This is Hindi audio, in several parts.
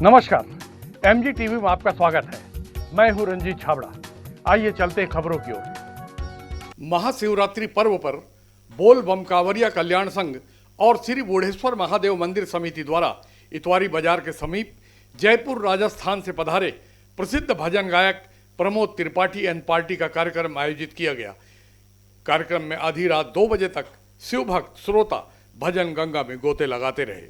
नमस्कार, एमजी टीवी में आपका स्वागत है। मैं हूं रंजीत छाबड़ा। आइए चलते हैं खबरों की ओर। महाशिवरात्रि पर्व पर बोल बम कांवरिया कल्याण संघ और श्री बूढ़ेश्वर महादेव मंदिर समिति द्वारा इतवारी बाजार के समीप जयपुर राजस्थान से पधारे प्रसिद्ध भजन गायक प्रमोद त्रिपाठी एंड पार्टी का कार्यक्रम आयोजित किया गया। कार्यक्रम में आधी रात 2 बजे तक शिव भक्त श्रोता भजन गंगा में गोते लगाते रहे।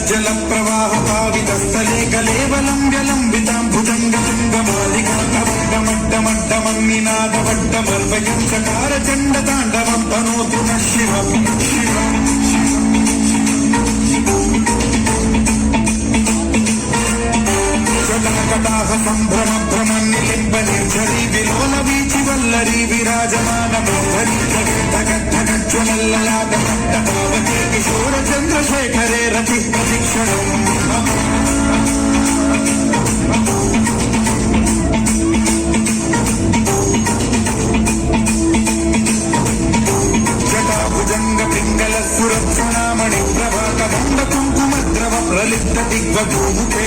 जल प्रवाह पावितस्थले कलेवलं व्यलंबितां भुजंगतुंगमालिकामट्टमट्टमन्निनादवट्टमर्वयं चकार चण्डताण्डवं तनोतु नः शिवं जटाकटाह सम्भ्रम भ्रमन्निलिम्ब निर्झरी विलोल वीचिवल्लरी विराजमान बन्धरी जगद्धगद्धगज्ज्वलल्ललाटमट्टपावके किशोर चन्द्रशेखरे रति प्रतीक्षणम् जटाभुजंग पिंगल सुरक्षणामणि प्रभातमण्ड कुङ्कुमद्रव प्रलिप्त दिग्वगोमुखे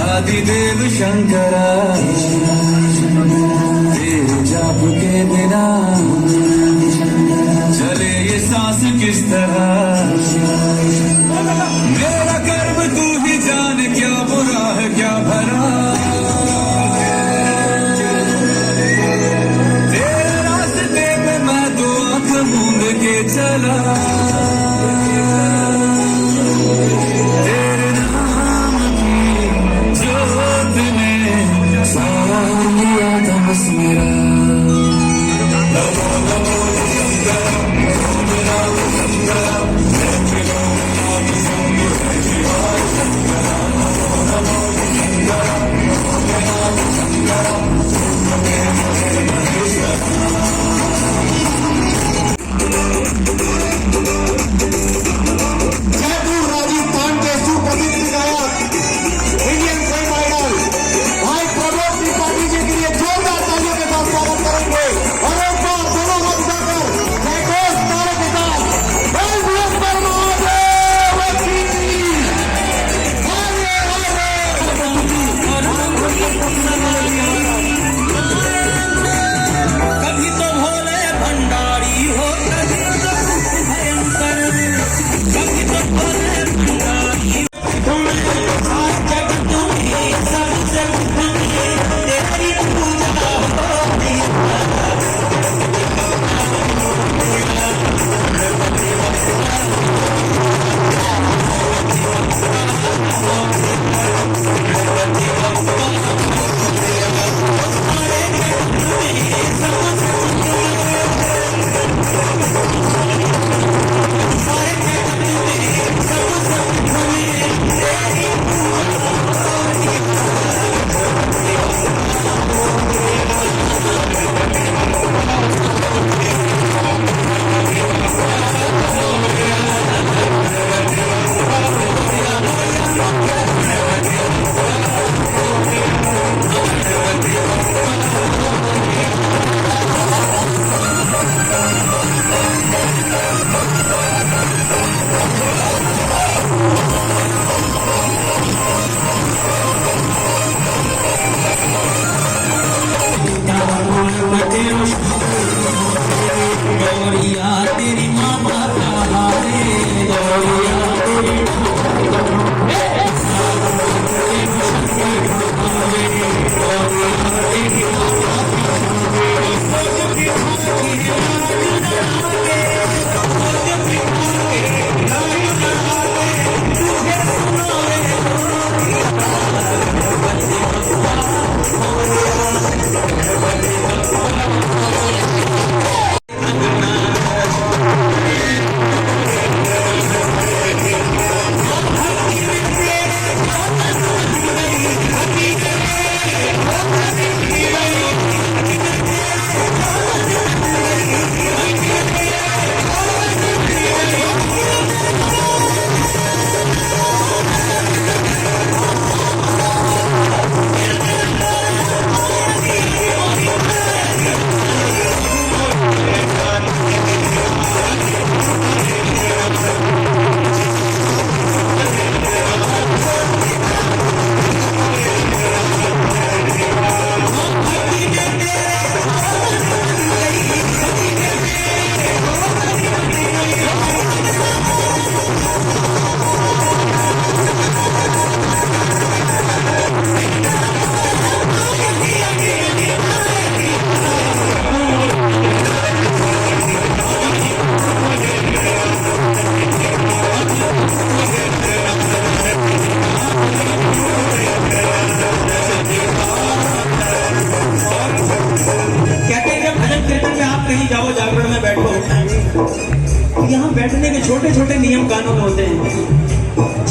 आदिदेव शंकरा तेरे जाप के बिना चले ये सांस किस तरह। मेरा कर्म तू ही जान, क्या बुरा है क्या भला। तेरे रास्ते पे मैं तो आंख मूंद के चला। तेरे नाम की जोत में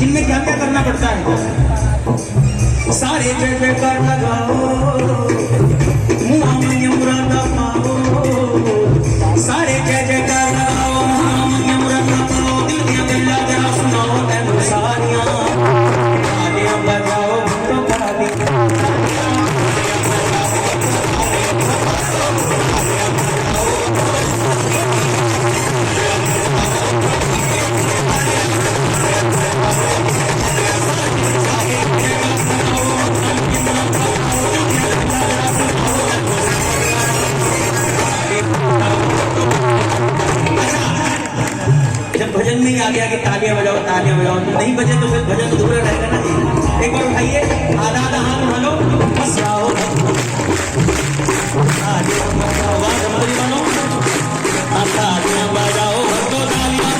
जिनमें क्या क्या करना पड़ता है। सारे जय जयकार लगाओ, मुँह में यमराना पाओ, सारे जय जयकार लगाओ, मुँह में यमराना पाओ, दिल दिया गल्ला जरा सुनाओ ऐ सारियां, तालियां बजाओ तो भजन में ही आ गया कि तालियां बजाओ तालियां बजाओ, तो नहीं बजे तो फिर भजन अधूरा रहेगा ना जी। एक बार उठाइए, आधा आधा हाथ उठा लो, बस आओ तालियां बजाओ, गणपति बनो, तालियां बजाओ भक्तो तालियां।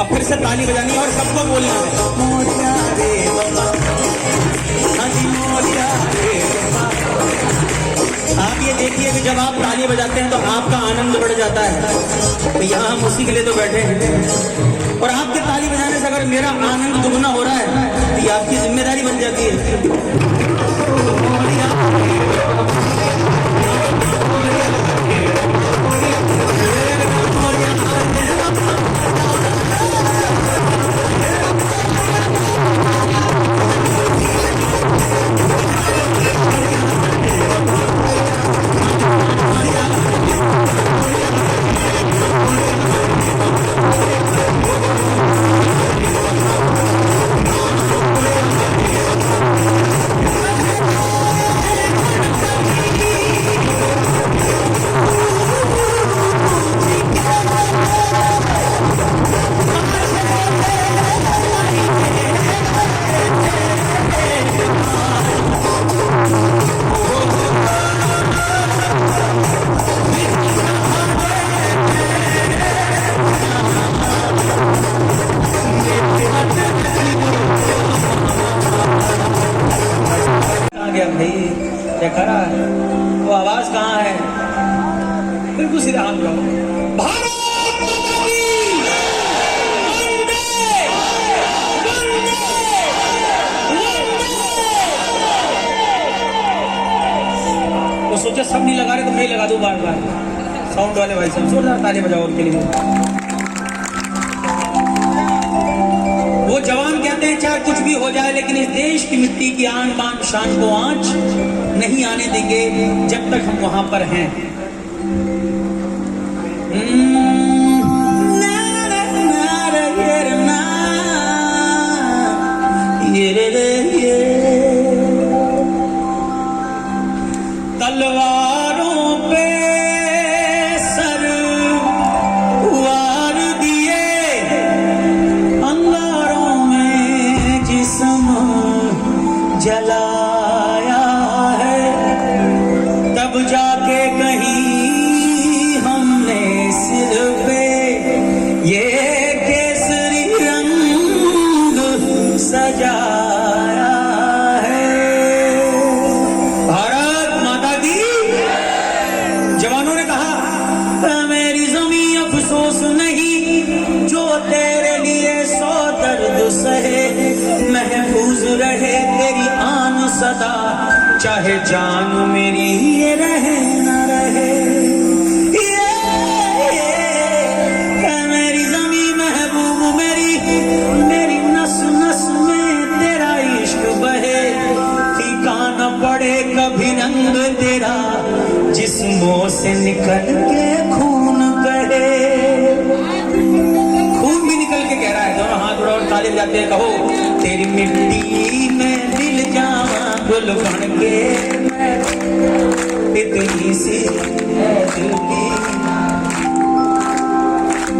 अब फिर से ताली बजानी और सबको बोलना है, मोरिया रे बाबा, हाँ जी मोरिया रे बाबा। आप ये देखिए कि जब आप ताली बजाते हैं तो आपका आनंद बढ़ जाता है। तो यहाँ हम उसी के लिए तो बैठे हैं, और आपके ताली बजाने से अगर मेरा आनंद दुगना हो रहा है तो ये आपकी जिम्मेदारी बन जाती है। वो आवाज कहाँ है? बिल्कुल सीधे हाथ उठाओ, भारत माता की वंदे वंदे वंदे। वो सोचा सब नहीं लगा रहे तो मैं ही लगा दूं बार बार। साउंड वाले भाई साहब जोरदार ताली बजाओ उनके लिए। वो जवान कहते हैं चाहे कुछ भी हो जाए लेकिन इस देश की मिट्टी की आन बान शान को आंच नहीं आने देंगे जब तक हम वहां पर हैं। तलवारों पे सर वार दिए, अंगारों में जिस्म जलाया है, तब जाके कहीं हमने सिर पे ये केसरी रंग सजाया है। भारत माता की। जवानों ने कहा मेरी ज़मीं अफसोस नहीं जो तेरे लिए सौ दर्द सहे, महफूज रहे तेरी आन सदा चाहे जान मेरी ये रहे न रहे। मेरी ज़मीं महबूब मेरी, मेरी नस नस में तेरा इश्क बहे, फीका न पड़े कभी रंग तेरा जिस्मों से निकल के खून बहे। खून भी निकल के कह रहा है, दोनों हाथ उड़ा और ताली बजाते हैं, कहो तेरी मिट्टी में दिल जावा गुल बन के मैं, इतनी सी है दिल की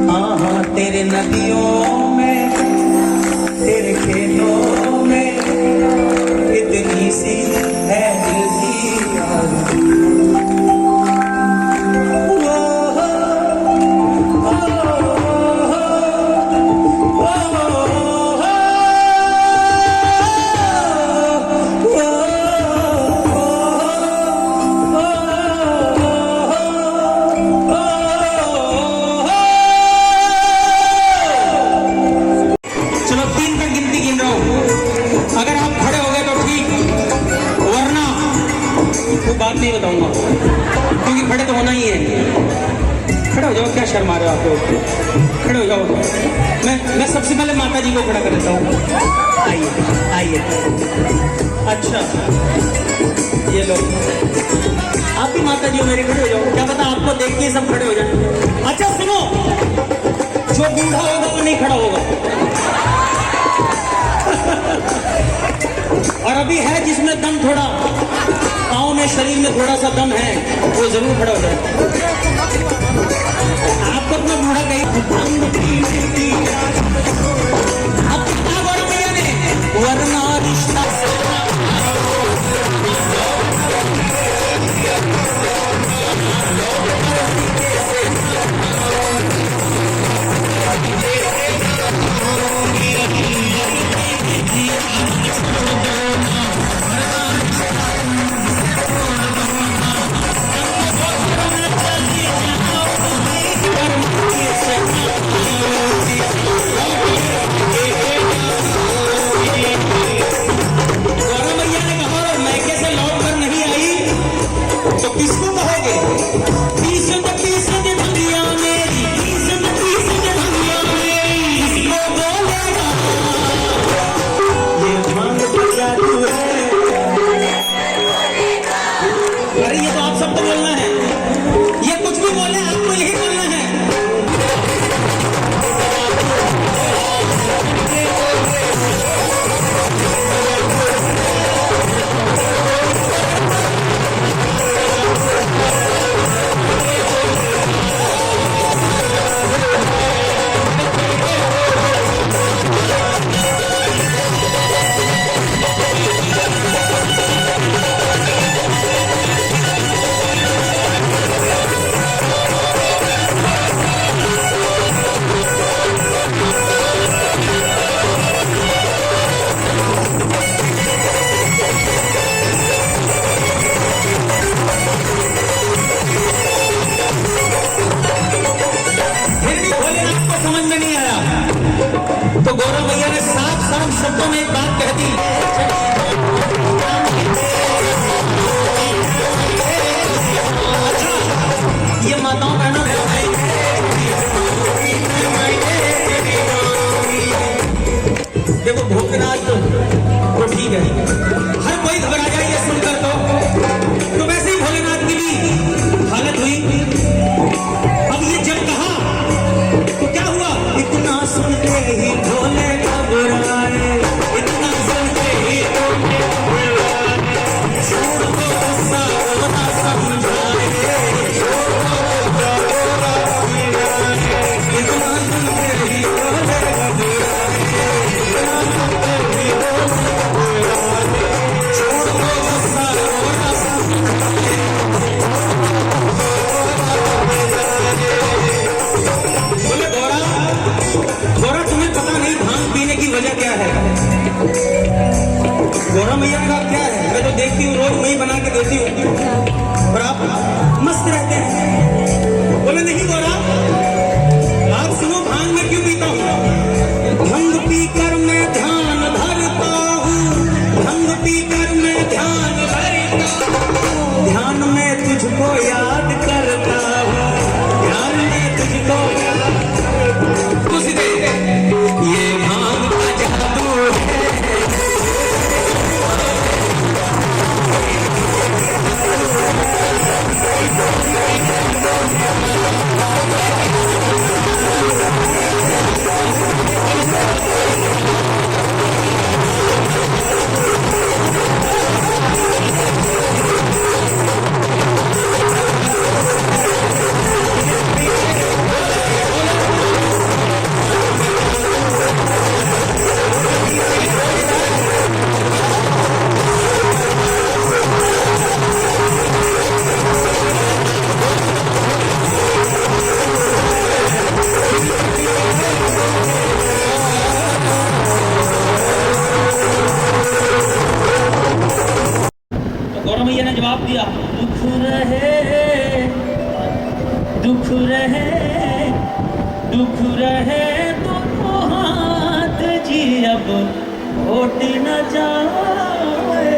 हाँ तेरे नदियों में तेरे खेतों में इतनी सी है दिल की आरज़ू। चलो 3 तक गिनती गिन रहा हूं, अगर आप खड़े हो गए तो ठीक, वरना कोई बात नहीं बताऊंगा, क्योंकि खड़े तो होना ही है। खड़े हो जाओ, क्या शर्मा रहे हो आप लोग, खड़े हो जाओ। मैं सबसे पहले माता जी को खड़ा कर देता हूँ। आइए आइए। अच्छा ये लो, आप भी माता जी हो मेरे, खड़े हो जाओ। क्या पता आपको देख के सब खड़े हो जाए। अच्छा सुनो, जो बूढ़ा होगा वो नहीं खड़ा होगा, और अभी है जिसमें दम थोड़ा, पाँव में शरीर में थोड़ा सा दम है, वो जरूर खड़ा हो जाए। आपको अपना बूढ़ा कहीं अब कितना गौरव भैया ने, वरना रिश्ता किसको कहोगे? भंगिया मेरी, भंगिया मेरी, किसको बोलेगा? ये भांग बजा तू है। अरे ये तो आप सबको बोलना है, ये कुछ भी बोले आपको यही बोलना है। तो गौरव भैया ने साफ साफ शब्दों में एक बात कह दी। अच्छा, ये माताओं बहनों देखो, भूतनाथ तो ठीक है, हर कोई घबरा जाए ये सुनकर, तो वैसे ही भोलेनाथ की भी हालत हुई। अब ये जब कहा तो क्या हुआ, इतना सुनते ही भोले घबराए, इतना सुनते ही छोड़ दो गुस्सा होना समझाए, इतना सुनते ही भोले छोड़ दो गुस्सा होना समझाए। बोले गौरा तुम्हें पता नहीं भांग पीने की वजह क्या है? गौरा मैया का क्या है, मैं तो देखती हूँ रोज वही बना के देती हूँ और आप मस्त रहते हैं। बोले नहीं गौरा, आप सुनो भांग में क्यों पीता हूँ? भंग पीकर मैं ध्यान धरता हूँ, भंग पीकर मैं ध्यान धरता हूँ, ध्यान में तुझको याद करता हूँ, ध्यान में तुझको ये भांग का जादू है। दिया। दुख रहे दुख रहे दुख रहे तो हाथ जी अब होट न जाए।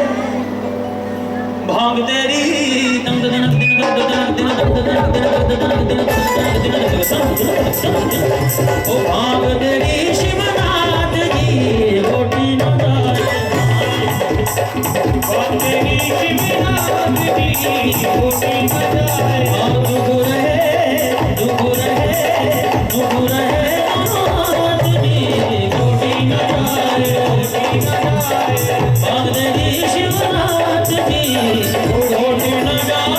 भाग तेरी दंग दनक दिन दंग दनक दिन दंग दनक दिन ओ भाग तेरी शिवनाथ जी होटी न जाए। भाग तेरी शिवनाथ जी होटी न जाए। दुख रहे दुख रहे दुख रहे नाथ जी होटी न जाए। भाग तेरी शिवनाथ जी होटी न जाए।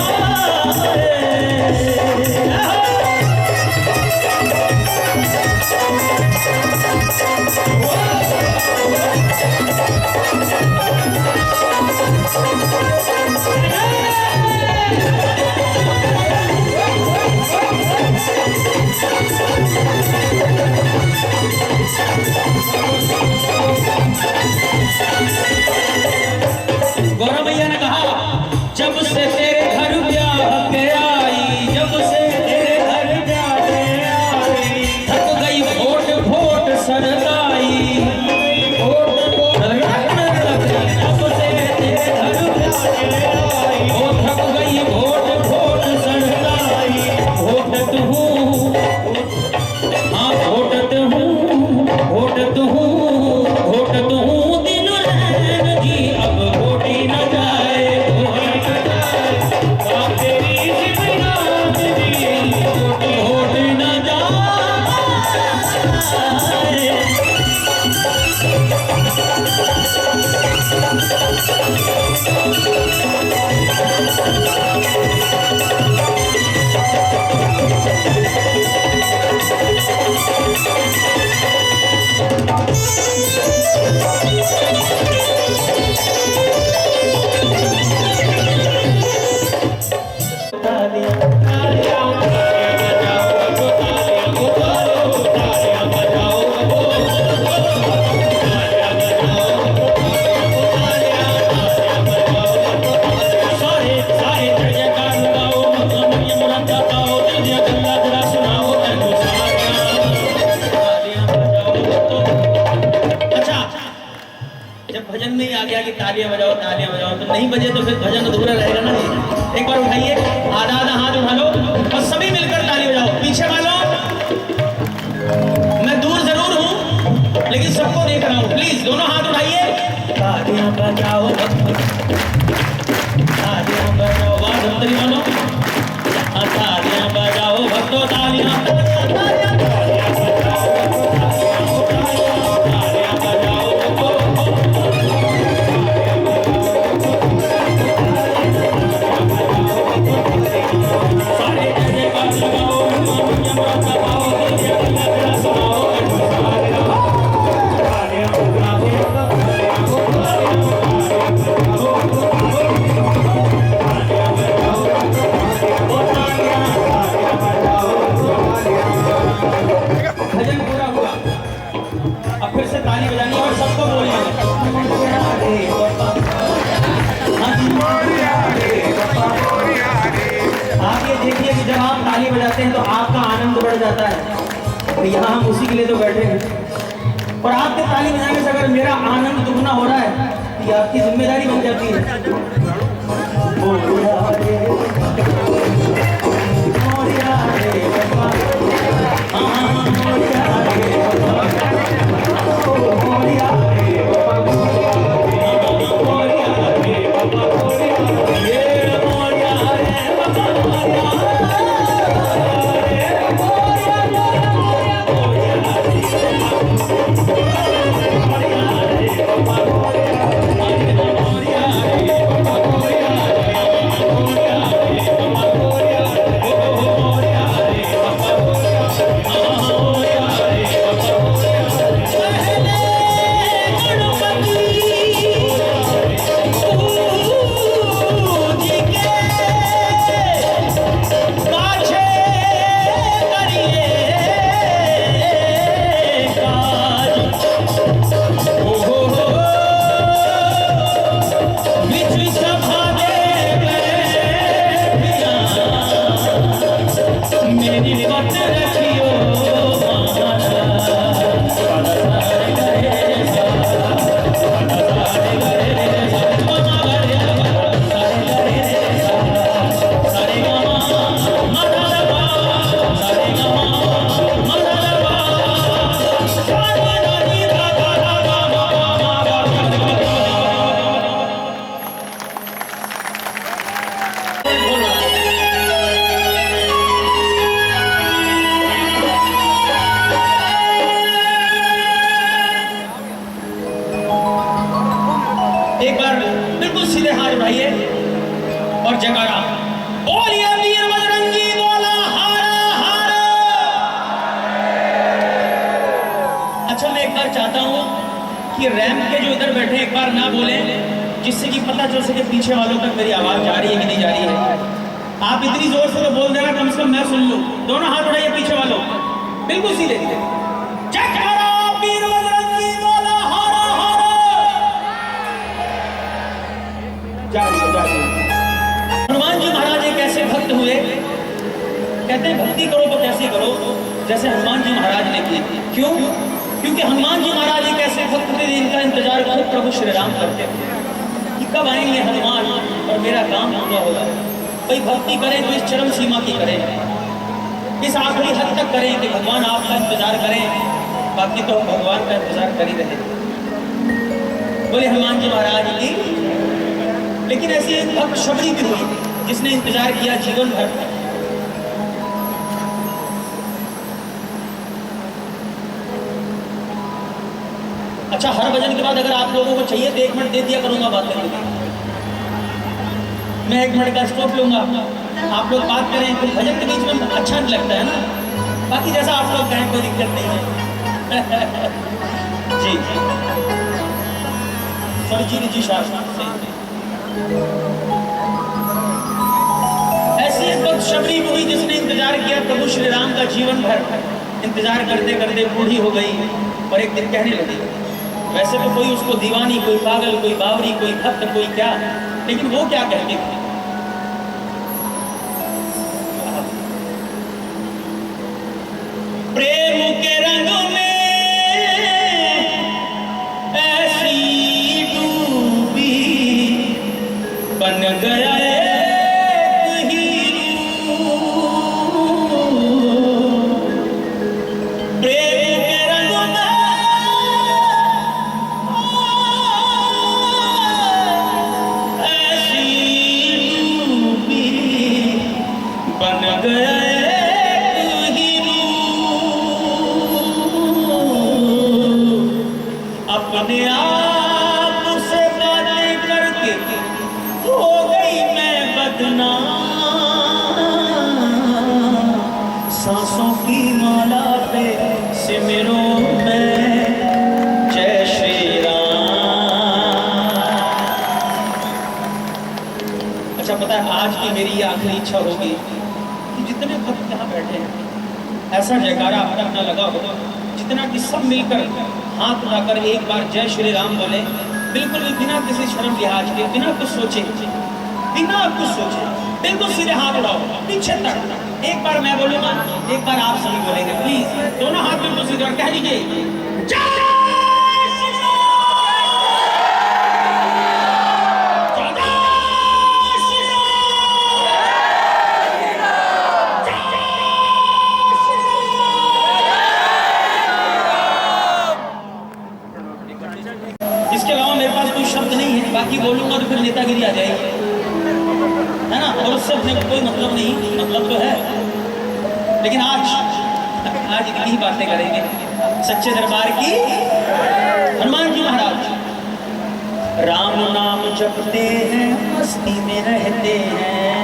गौरव भैया ने कहा जब से तेरे घर ब्याह के आई, जब से तेरे घर ब्याह के आई, थक गई भोट भोट सरकाई। जब से तेरे घर ब्याह के आई, ओ थक गई भोट भोट सरकाई। भोटत हूँ हाँ भोटत हूँ भोटत हूँ भोटत हूँ दिन रैन जी अब होटी न जाए। तेरी शिवनाथ जी होटी न जाए। भजन में ही आ गया कि तालियां बजाओ तो नहीं बजे तो फिर भजन अधूरा रहेगा ना। एक बार उठाइए, आधा आधा हाथ उठा लो और सभी मिलकर ताली बजाओ। पीछे वालों मैं दूर जरूर हूं लेकिन सबको देख रहा हूं, प्लीज दोनों हाथ उठाइए। तालियां बजाओ भक्तों मानो, तालियां बजाओ भक्तों तालियां ताली बजानी और सबको बोलना। आप ये देखिए कि जब आप ताली बजाते हैं तो आपका आनंद बढ़ जाता है। तो यहाँ हम उसी के लिए तो बैठे हैं और आपके ताली बजाने से अगर मेरा आनंद दुगना हो रहा है तो ये आपकी जिम्मेदारी बन जाती है। उठाइए और जयकारा बोलिए वीर बजरंगी बोला हारा हारा। अच्छा मैं एक बार चाहता हूं कि रैंप के जो इधर बैठे एक बार ना बोले, जिससे कि पता चल सके पीछे वालों तक मेरी आवाज जा रही है कि नहीं जा रही है। आप इतनी जोर से तो बोल देना कम से कम मैं सुन लूं। दोनों हाथ उठाइए पीछे वालों, बिल्कुल सीधे सीधे। जयकारा वीर बजरंगी बोला हारा हारा। हनुमान जी महाराज एक ऐसे भक्त हुए, कहते हैं भक्ति करो तो कैसे करो, जैसे हनुमान जी महाराज ने की। क्यों? क्योंकि हनुमान जी महाराज एक ऐसे भक्त थे जिनका इंतजार खुद प्रभु श्री राम करते थे कि कब आएंगे हनुमान और मेरा काम पूरा होगा। भाई भक्ति करें तो इस चरम सीमा की करें, इस आखिरी हद तक करें कि भगवान आपका इंतजार करें, बाकी तो हम भगवान का इंतजार कर ही रहे। बोले हनुमान जी महाराज की। लेकिन ऐसी एक भक्त शबरी भी हुई जिसने इंतजार किया जीवन भर। अच्छा हर भजन के बाद अगर आप लोगों को चाहिए तो 1 मिनट दे दिया करूंगा बात करने के लिए। मैं 1 मिनट का स्टॉप लूंगा, आप लोग बात करें। तो भजन के बीच में अच्छा नहीं लगता है ना, बाकी जैसा आप लोग कहें कोई दिक्कत नहीं है। जी सर जी शास्त्र ऐसी एक वक्त शबरी हुई जिसने इंतजार किया प्रभु श्री राम का जीवन भर। इंतजार करते करते बूढ़ी हो गई और एक दिन कहने लगी, वैसे तो कोई उसको दीवानी, कोई पागल, कोई बावरी, कोई भक्त, कोई क्या, लेकिन वो क्या कहती थी? प्रेम के रंग में ऐसी डूबी बन गया एक हीरो। प्रेम के रंग में ऐसी डूबी बन गया एक हीरो। अपने आप से बातें करके हो गई मैं बदनाम। सांसों की माला पे सिमरो मैं जय श्री राम। अच्छा पता है आज की मेरी आखिरी इच्छा होगी कि जितने भक्त यहाँ बैठे हैं ऐसा जयकारा अपना लगा होगा जितना कि सब मिलकर हाथ उठाकर एक बार जय श्री राम बोले, बिल्कुल भी बिना किसी शर्म लिहाज के, बिना कुछ सोचे, बिल्कुल सीधे हाथ उठाओ पीछे तक। एक बार मैं बोलूंगा, एक बार आप सभी बोलेंगे, प्लीज दोनों हाथ बिल्कुल सीधे कह लीजिए जय श्री राम। इसके अलावा मेरे पास कोई शब्द नहीं है, बाकी बोलूंगा तो फिर नेतागिरी आ जाएगी, है ना, और उससे अपने कोई मतलब नहीं। मतलब तो है, लेकिन आज इतनी ही बातें करेंगे सच्चे दरबार की। हनुमान जी महाराज राम नाम जपते हैं, मस्ती में रहते हैं।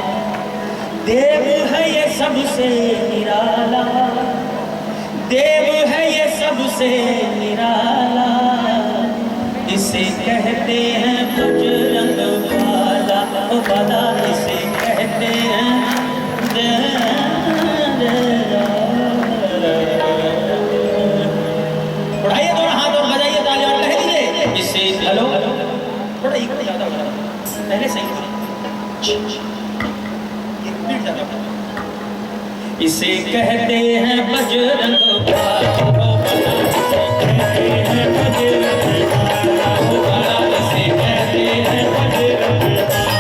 देव है ये सबसे निराला, देव है ये सबसे निराला। इसे कहते हैं बजरंग बाला, ओ बाला इसे कहते हैं। उठाइए दोनों हाथ और बजाइए ताली और कह दीजिए इसे। हेलो थोड़ा इको ज्यादा हो रहा है, पहले सही हो। एक मिनट ज्यादा। इसे कहते हैं बजरंग बाला, ओ बाला इसे कहते हैं बजरंग बाला, ओ बाला इसे कहते हैं बजरंग बाला।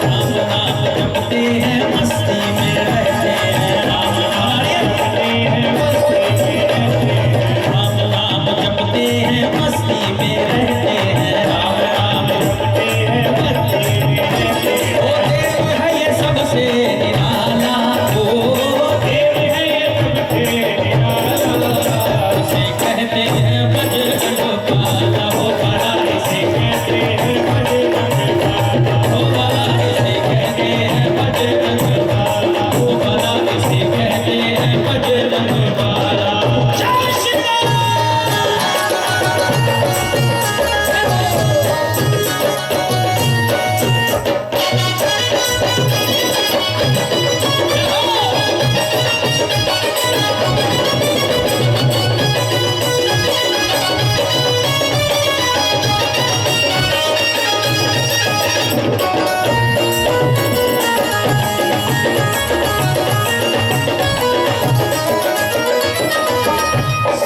राम नाम जपते हैं, मस्ती में रहते हैं। राम नाम जपते हैं, मस्ती में रहते हैं। राम नाम जपते हैं, मस्ती में रहते हैं। राम नाम जपते हैं, मस्ती में रहते हैं। ओ देव है ये सबसे निराला, ओ देव है ये सबसे निराला।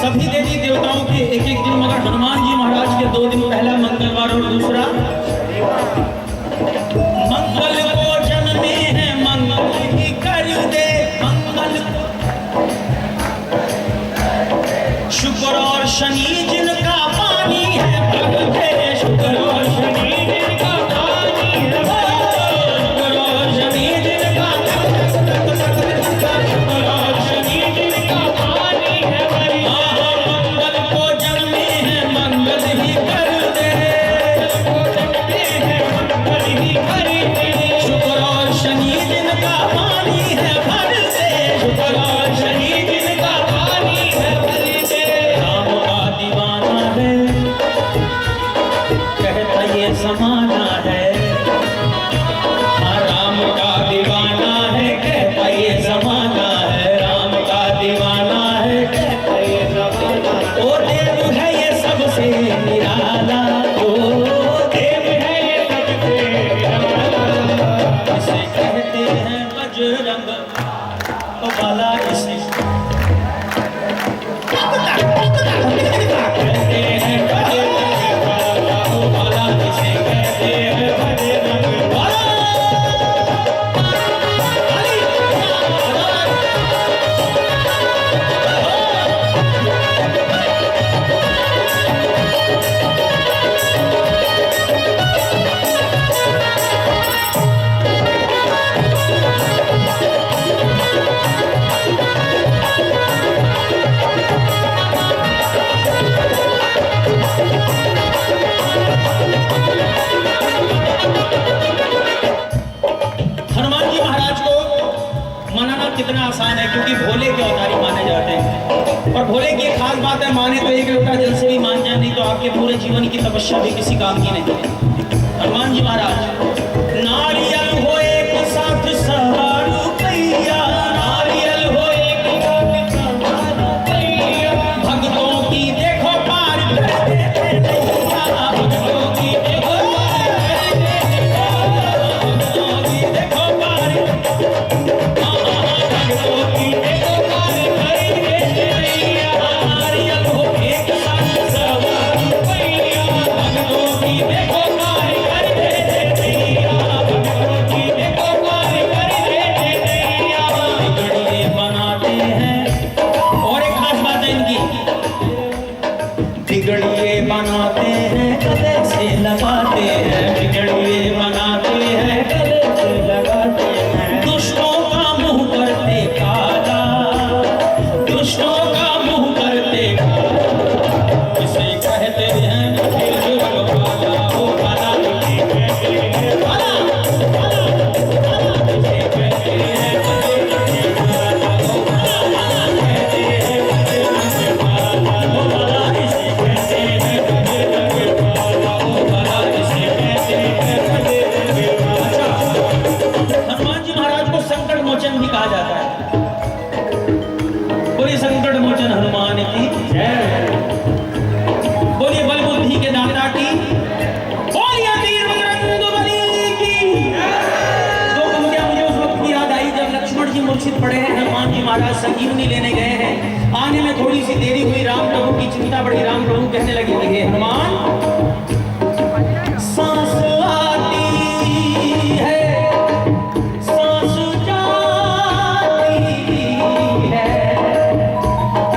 सभी देवी देवताओं के एक एक दिन, मगर हनुमान जी महाराज के 2 दिन, पहला मंगलवार और दूसरा मंगल को जन्मे हैं मंगल ही कर दे, मंगल शुक्र और शनि जिनका पानी है भर दे, शुक्र और शनि जिनका पानी है भर दे, शुक्र और शनि जिनका, शुक्र और शनि जिनका पानी है भर दे, मंगल को जन्मे हैं मंगल ही कर दे, मंगल ही कर दे, शुक्र और शनि जिनका पानी है भर दे, शुक्र और शनि जिनका पानी है भर दे। राम का दीवाना है कहता ये समाना है, हाँ राम का दीवाना है कहता ये जमाना है, राम का दीवाना है कहता ये जमाना है। ओ देव है ये सबसे निराला, ओ देव है ये सबसे निराला, इसे कहते हैं बजरंग वाला, इसे कहते हैं बजरंग वाला, इसे कहते हैं बजरंग वाला। हनुमान जी महाराज को मनाना कितना आसान है, क्योंकि भोले के अवतारी माने जाते हैं। और भोले की एक खास बात है, माने तो एक लोटा जल से भी मान जाए, नहीं तो आपके पूरे जीवन की तपस्या भी किसी काम की नहीं है। हनुमान जी महाराज नारियल हो एक साथ सवार रुपैया, नारियल हो एक साथ सवार रुपैया, भक्तों की देखो पार कर देते नैया, भक्तों की देखो पार कर देते, भक्तों की देखो पार, भक्तों की देखो पार कर देते नैया, नारियल हो एक साथ सवार रुपैया, भक्तों की देखो पार कर देते नैया, भक्तों की देखो पार कर देते नैया। बिगड़िए बनाते हैं, और एक खास बात है इनकी, बिगड़िए बनाते हैं गले से लगाते हैं, बिगड़िए बनाते हैं गले से लगाते हैं, दुष्टों का मुंह करते काला, दुष्टों का मुंह करते काला, इसे कहते हैं बिगड़ वाला, ओ काला, इसे कहते हैं काला, काला, काला, इसे कहते हैं बिगड़ वाला, ओ काला, कहते हैं बिगड़ वाला, ओ काला, इसे कहते हैं बिगड़ वाला, ओ काला, इसे कहते हैं बिगड़ वाला। हनुमान जी महाराज को संकट मोचन भी कहा जाता है। बोलिए संकट मोचन हनुमान की जय, बोलिए बल बुद्धि के दाता की, बोलिए वीर बजरंग बली की। दो पंक्तियां मुझे उस वक्त की याद आई जब लक्ष्मण जी मूर्छित पड़े हैं, हनुमान जी महाराज संजीवनी लेने गए हैं, आने में थोड़ी सी देरी हुई, राम प्रभु की चिंता बढ़ी, राम प्रभु कहने लगे हनुमान सांस आती है, सांस जाती है,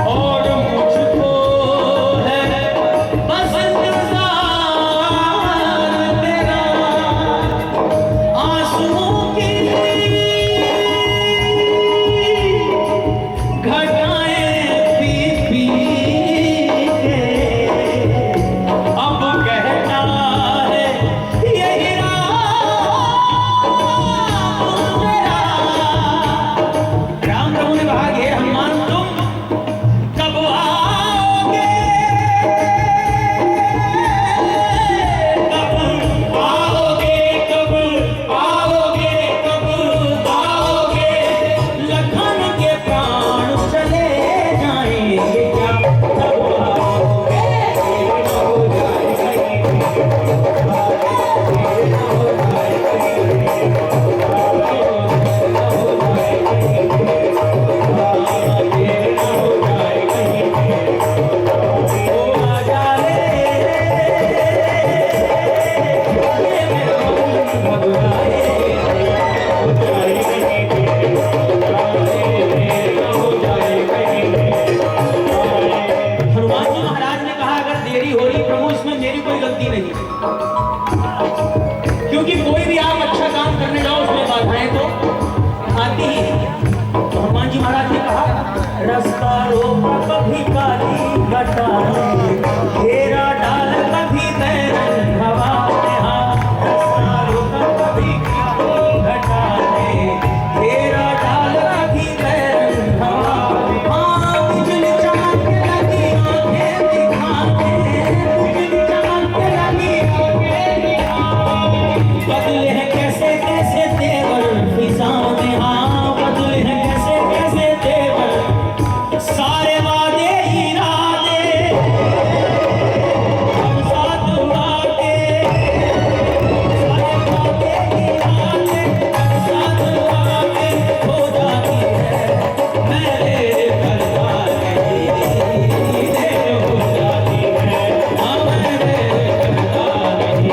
और मुझको है बस इंतजार तेरा, आंसुओं की घटाएं पी पी के इसमें मेरी कोई गलती नहीं है, क्योंकि कोई भी आप अच्छा काम करने जाओ उसमें बाधाएं तो आती ही हैं। तो हनुमान जी महाराज ने कहा, रास्ता रोक कभी काली घटा, घेरा डाल कभी तैरन हवा में, हाँ रास्ता रोक कभी काली घटा, घेरा डाल कभी तैरन हवा में, हाँ बिजली चमक लगी आंखें दिखाते, बिजली चमक लगी आंखें दिखाते, बदले हैं कैसे कैसे तेवर फिजाओं में, हाँ बदले हैं कैसे कैसे तेवर, सारे वादे इरादे हम साथ उड़ाते, सारे वादे इरादे हम साथ उड़ाते, हो जाती है मेरे करतार की देर हो जाती है, हाँ मेरे करतार की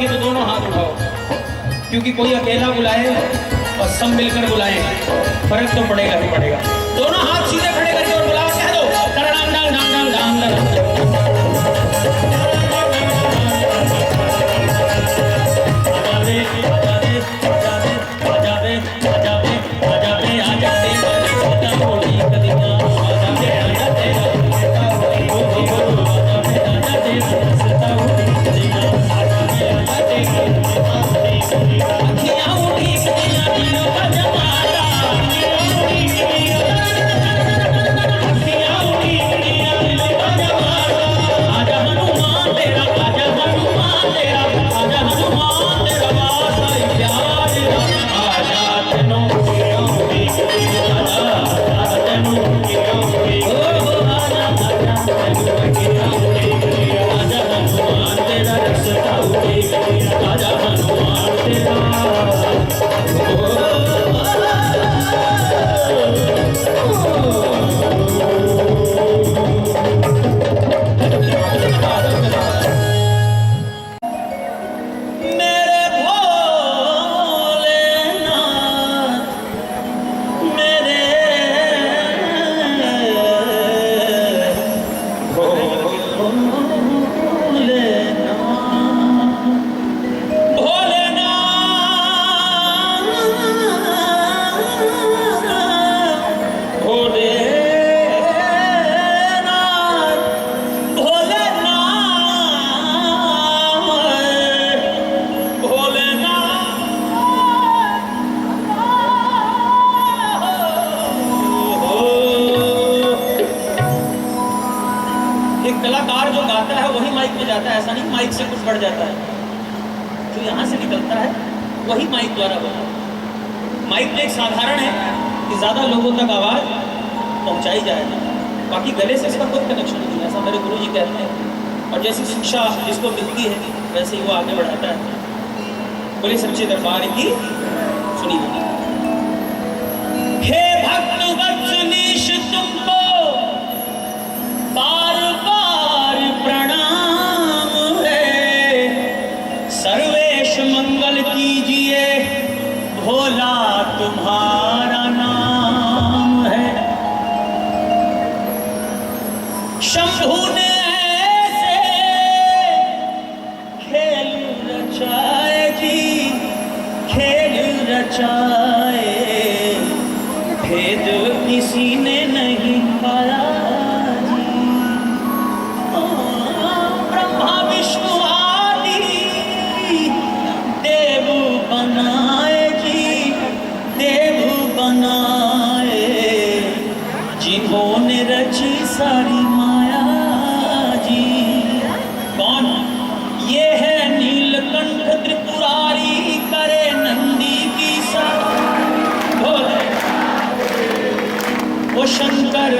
तो दोनों हाथ उठाओ, क्योंकि कोई अकेला बुलाए और सब मिलकर बुलाए फर्क तो पड़ेगा ही पड़ेगा। दोनों हाथ सीधे खड़े करके और बुलाओ, कह दो डंग डंग डंग डंग डंग। कलाकार जो गाता है वही माइक में जाता है, ऐसा नहीं माइक से कुछ बढ़ जाता है, जो यहाँ से निकलता है वही माइक द्वारा होता है। माइक एक साधारण है कि ज़्यादा लोगों तक आवाज़ पहुँचाई जाए, बाकी गले से इसका कोई कनेक्शन नहीं है, ऐसा मेरे गुरु जी कहते हैं। और जैसी शिक्षा जिसको मिलती है वैसे ही वो आगे बढ़ाता है। बोले सच्चे दरबार की सुनिए। हे भक्त वत्सनीश तुमको बार बार प्रणाम है, सर्वेश मंगल कीजिए भोला तुम्हारा नाम है। शंभू ने ऐसे खेल रचाए जी, खेल रचाए, भेद किसी ने नहीं पाया जी। ब्रह्मा विष्णु आदि देव बनाए जी, देव बनाए, जिन्होंने रची सारी माया जी। कौन? ये है नीलकंठ त्रिपुरारी, करे नंदी की सा भोले ओ शंकर,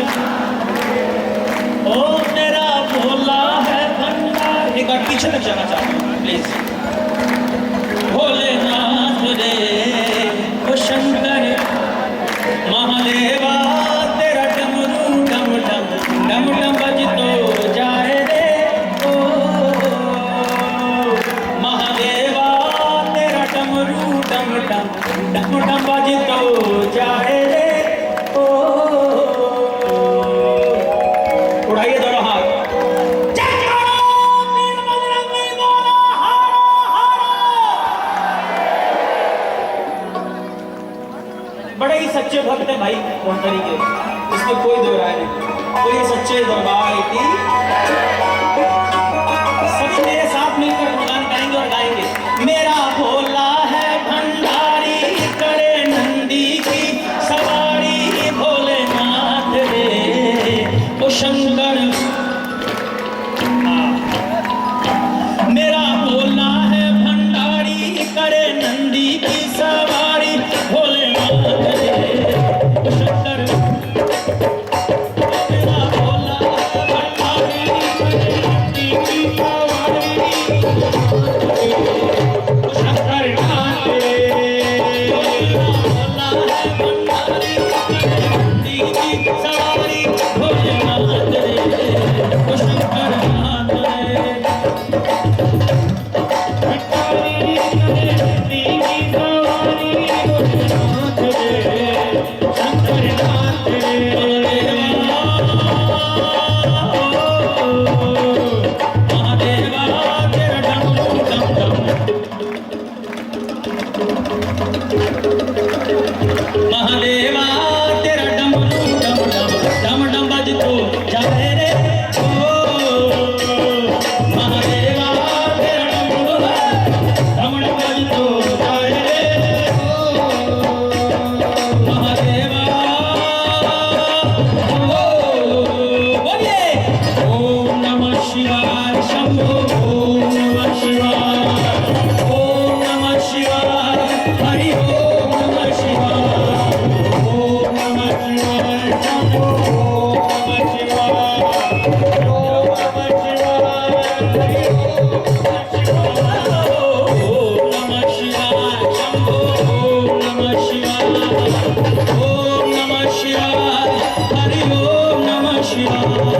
ओ तेरा भोला है भंडार। एक बार पीछे तक जाना चाहता हूँ प्लीज। भोलेनाथ रे ओ शंकर, महादेवा तेरा डमरू डमरू गाएंगे, इसमें कोई दो राय नहीं। और ये सच्चे दरबार की सभी मेरे साथ मिलकर गुणगान गाएंगे और गाएंगे। मेरा भोला है भंडारी, करे नंदी की सवारी, भोलेनाथ रे ओ शंकर। मेरा भोला है भंडारी, करे नंदी की सवारी, भोलेनाथ रे ओ शंकर। मेरा भोला है भंडारी, करे नंदी की सवारी, ओ शंकर नाथ रे। मेरा भोला है भंडारी, करे नंदी की सवारी, भोलेनाथ रे ओ शंकर नाथ रे। महादेवा तेरा डमरू डम डम डम डम बजतो जाए रे ओ महादेवा तेरा डमरू डम डम बजतो जाए रे ओ महादेवा। ओ बोलिए ओम नमः शिवाय शंभो, ओम नमः शिवाय, ओम नमः शिवाय, हरि ओम नमः शिवाय, ओम नमः शिवाय शंभो, ओम नमः शिवाय, ओम नमः शिवाय, हरि ओम नमः शिवाय, ओम नमः शिवाय शंभो, ओम नमः शिवाय, ओम नमः शिवाय, हरि ओम नमः शिवाय।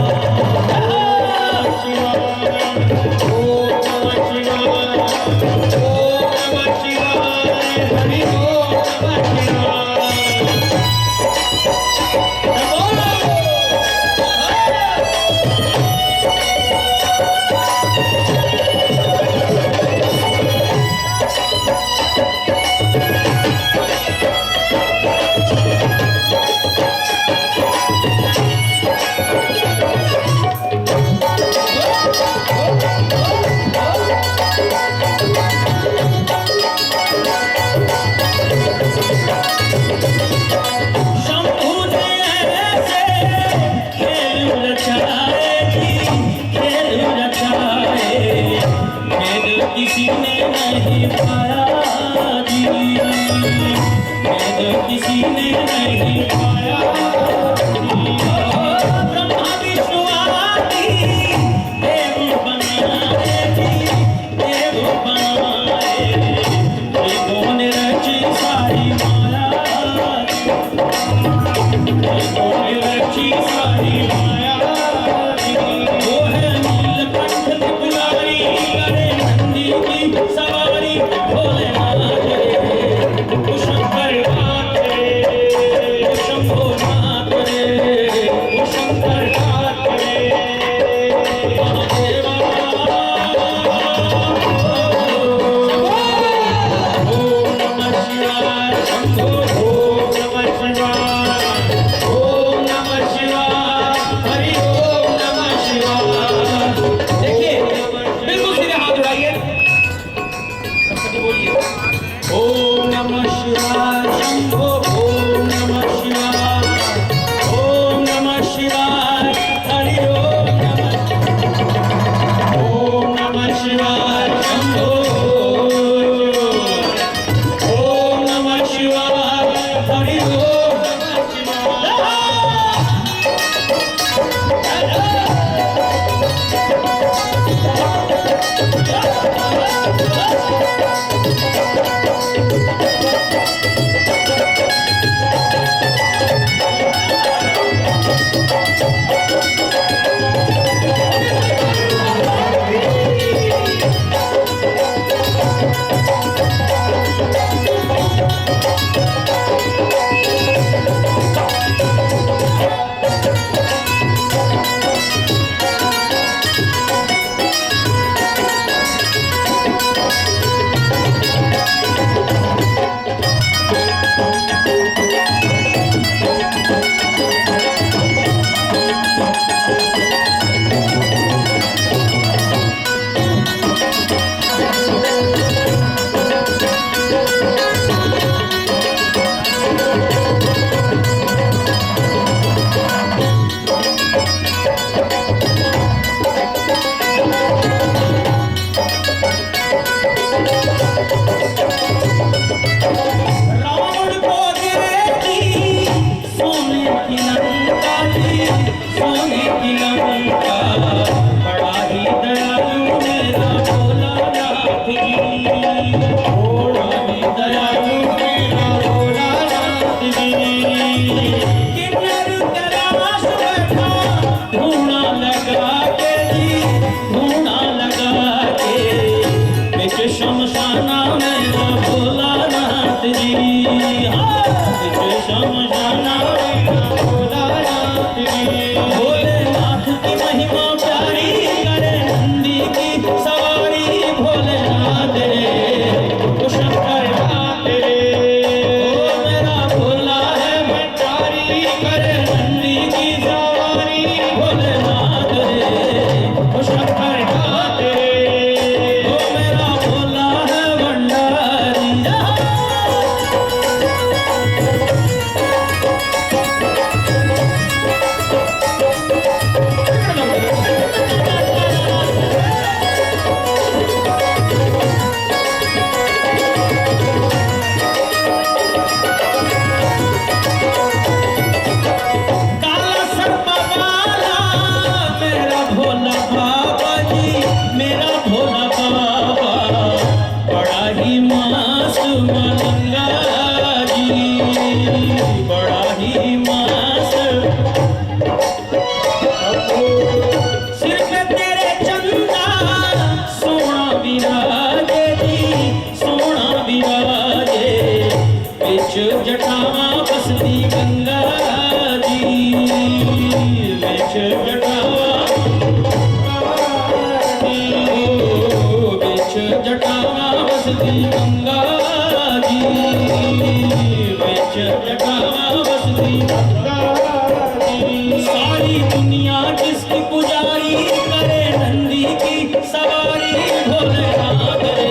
पूरी दुनिया जिसकी पुजारी करे नंदी की सवारी भोलेनाथ रे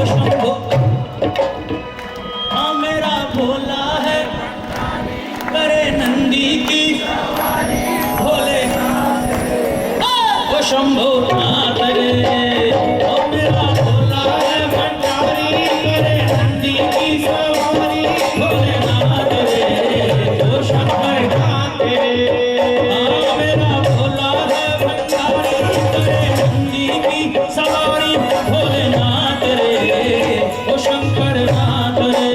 ओ शंभो हाँ मेरा भोला है करे नंदी की सवारी भोलेनाथ ओ शंभो नाथ रे ओ मेरा भोला है भंडारी करे नंदी की सवारी भोलेनाथ रे ओ शंकर नाथ रे हाँ मेरा भोला है भंडारी करे नंदी की सवारी भोलेनाथ रे ओ शंकर नाथ रे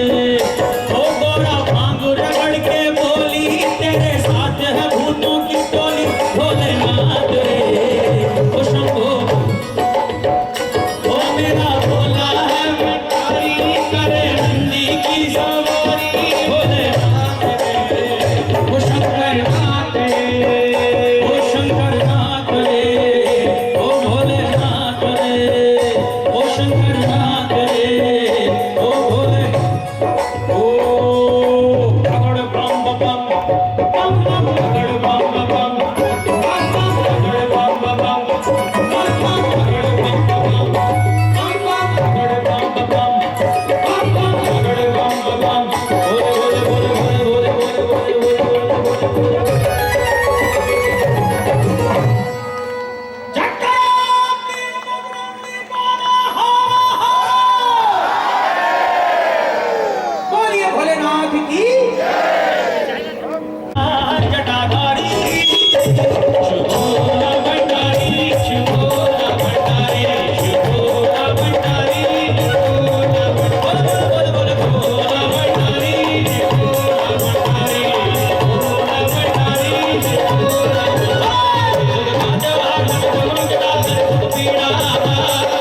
ओ गोरा भांग रगड़ के बोली तेरे साथ है भूतों की टोली भोलेनाथ रे ओ शंभो ओ मेरा भोला है भंडारी करे नंदी की सवारी भोलेनाथ रे ओ शंकर नाथ रे ओ शंकर नाथ रे ओ भोलेनाथ रे ओ शंकर नाथ रे ओ भोले ओ भगड़ बम बम बम बम भगड़ बम बम बम बम भगड़ बम बम बम बम भगड़ बम बम बम बम भगड़ बम बम बम बम भगड़ बम बम बोले बोले बोले बोले बोले बोले बोले जट्टा बोलिए भोलेनाथ की जटाधारी शुभोला भंडारी शुभोला भंडारी शुभोला भंडारी शुभोला बोल बोल भोला भंडारी शुभोला भंडारी शुभोला भंडारी शुभोला पीड़ा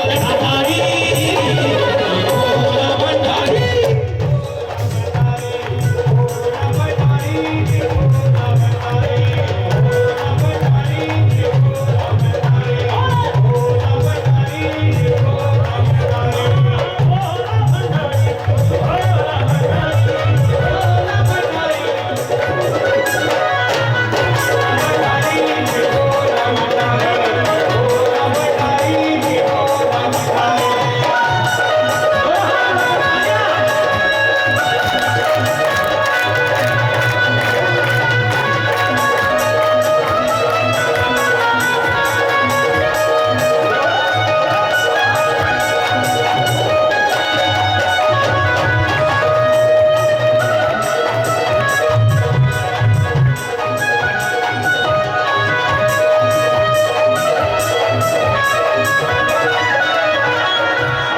जटाधारी शुभोला भंडारी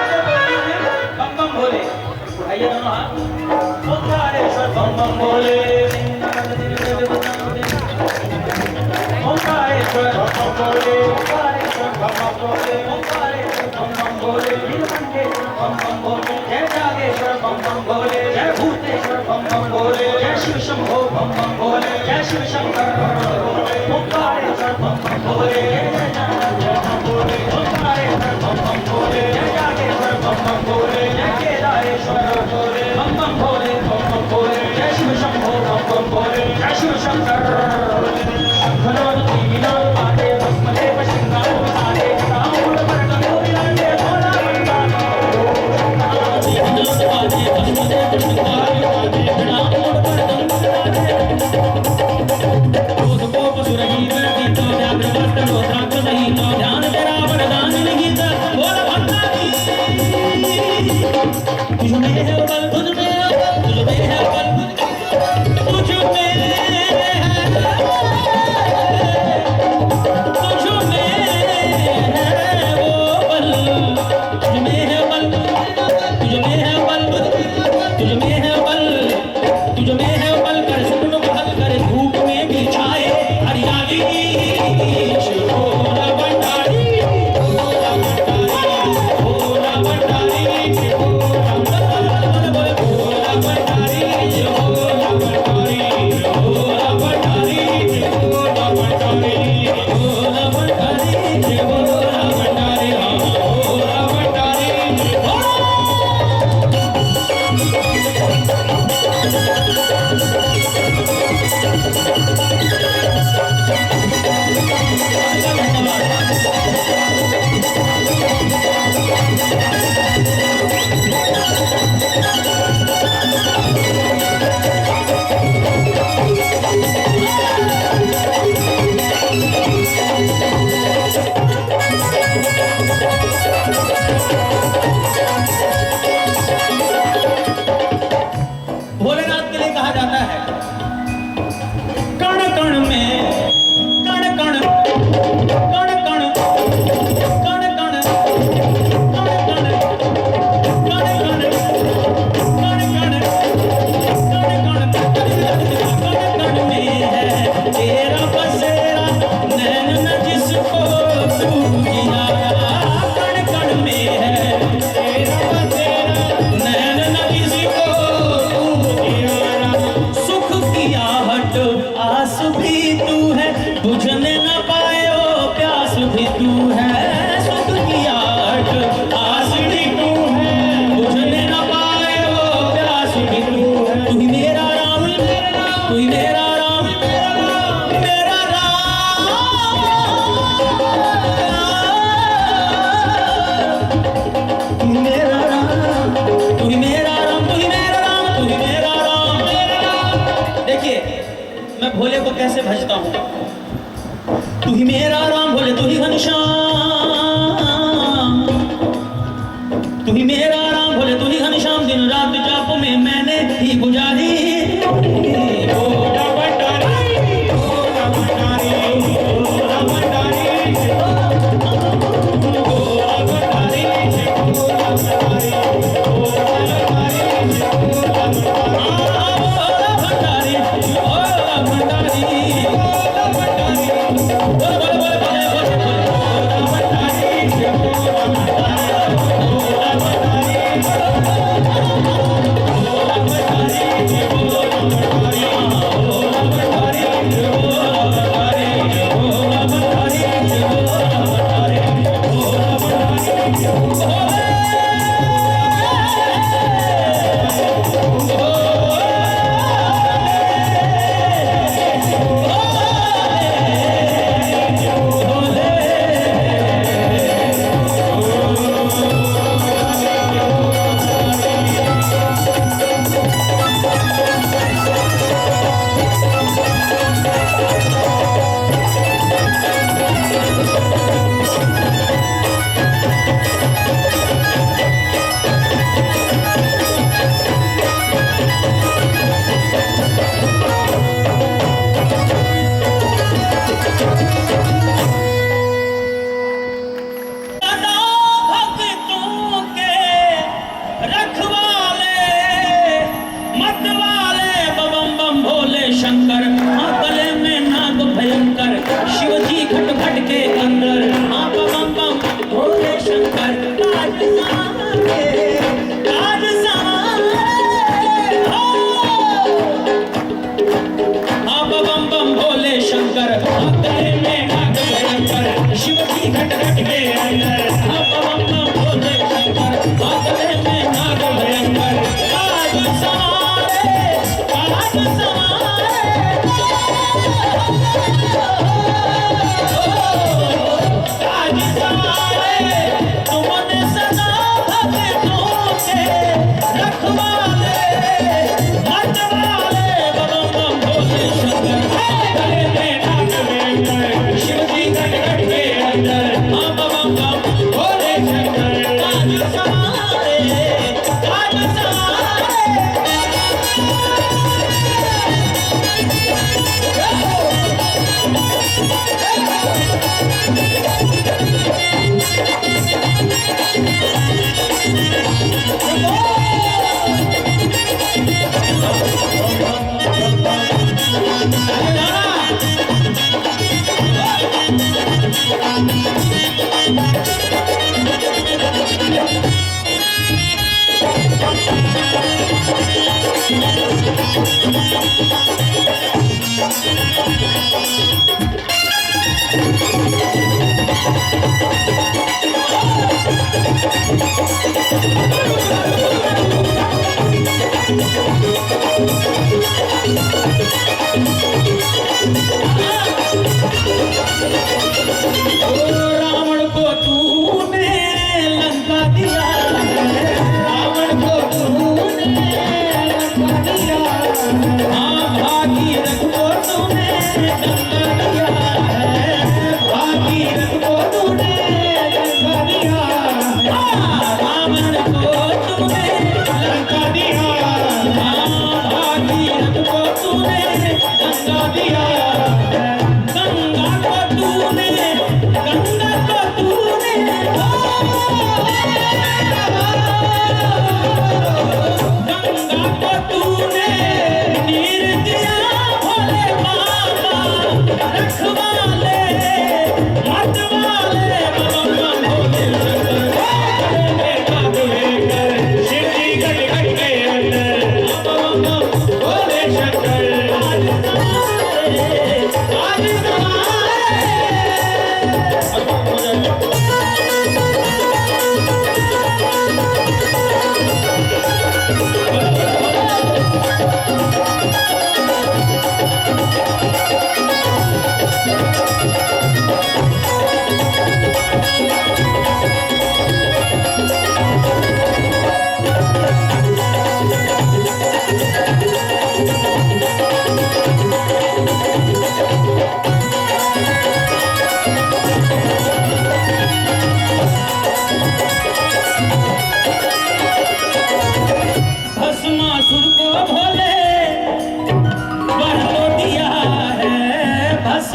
बम बम भोले आइए दोनों हाथ ओंकारेश्वर बम बम भोले ओंकारेश्वर बम बम भोले ओंकारेश्वर बम बम भोले ओंकारेश्वर बम बम भोले नीलकंठेश्वर बम बम भोले जय जागेश्वर बम बम भोले जय भूतेश्वर बम बम भोले जय शिव शंभो बम बम भोले जय शिव शंकर ओंकारेश्वर बम बम भोले जय जागेश्वर बम भोले ओंकारेश्वर बम बम भोले जय जागेश्वर बम बम भोले जय केदारेश्वर भोले बम बम भोले बम बम भोले जय शिव शंभो बम बम भोले जय शिव शंकर शंखनाद तीनाद पादे भस्मदेव शृंगार पादे राम परम गोविंदे भोला भंडारी तीनाद पादे भस्मदेव शृंगार पादे राम परम क्रोध कोप सुरही वर्तित व्याघ्रवस्त रोद्राक्ष सहित ध्यान तेरा वरदान निहित बोल भंडारी तुझ में है बल तुझ में है बल तुझ में है बल तुझ में है तुझ में है वो बल तुझ में है बल तुझ में है बल तुझ में है बल तुझ में है बल कर सुन बहल कर धूप में भी छा आस भी तू है, बुझने न पाए ओ प्यास भी तू है, सुख की आठ आस भी तू है, बुझने न पाए ओ प्यास भी तू है। तू ही मेरा राम, तू ही मेरा राम, मेरा राम, तू ही मेरा राम, तू ही मेरा राम, तू ही मेरा राम, तू ही मेरा राम। देखिए मैं भोले को कैसे भजता हूँ। तू ही मेरा राम भोले, तू ही घनश्याम, तू ही मेरा राम भोले, तू ही घनश्याम। दिन रात जाप में मैंने ही गुजारी। रावण को तूने लंका दिया, रावण को तूने लंका दिया, भागीरथ को तूने लंका दिया, भागीरथ को तूने लंका दिया, रावण को तूने लंका दिया, भागीरथ को तूने लंका दिया, गंगा को तूने, गंगा को तूने, गंगा को तूने नीर दिया भोले बाबा,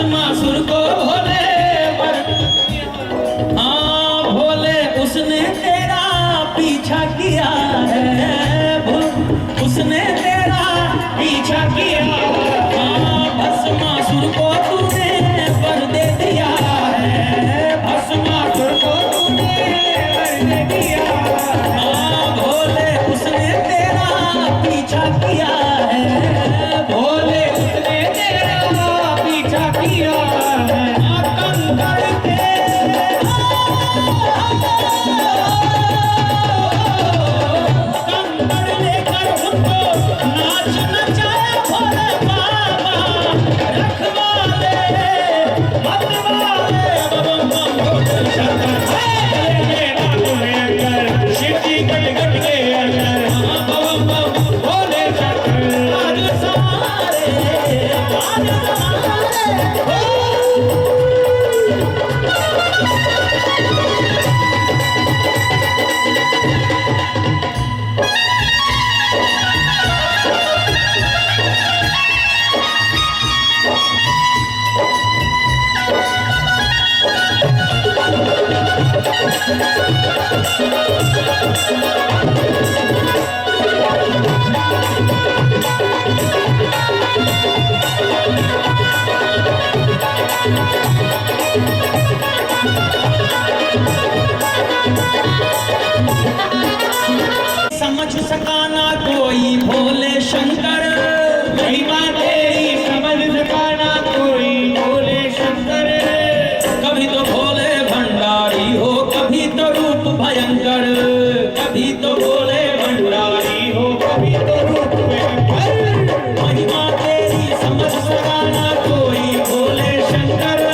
भस्मासुर को भोले पर हाँ भोले उसने तेरा पीछा किया है उसने तेरा पीछा किया हाँ भस्मासुर को तूने वर दे दिया है भस्मासुर को तूने वर दे दिया हाँ भोले उसने तेरा पीछा किया है भोले उसने तेरा पीछा किया है कंकड़ के कंकड़ लेकर उनको नाच नचाया भोले बाबा रखवाले मतवाले बम बम भोले शंकर मेरा तुम्हें अंदर शिव जी गट गट के अंदर बम बम भोले शंकर आज सारे समझ सका ना कोई भोले शंकर महिमा तेरी समझ सका ना कोई भोले शंकर कभी तो भोले भंडारी हो कभी तो रूप भयंकर कभी तो भोले भंडारी हो कभी तो रूप भयंकर महिमा तेरी समझ सका ना कोई भोले शंकर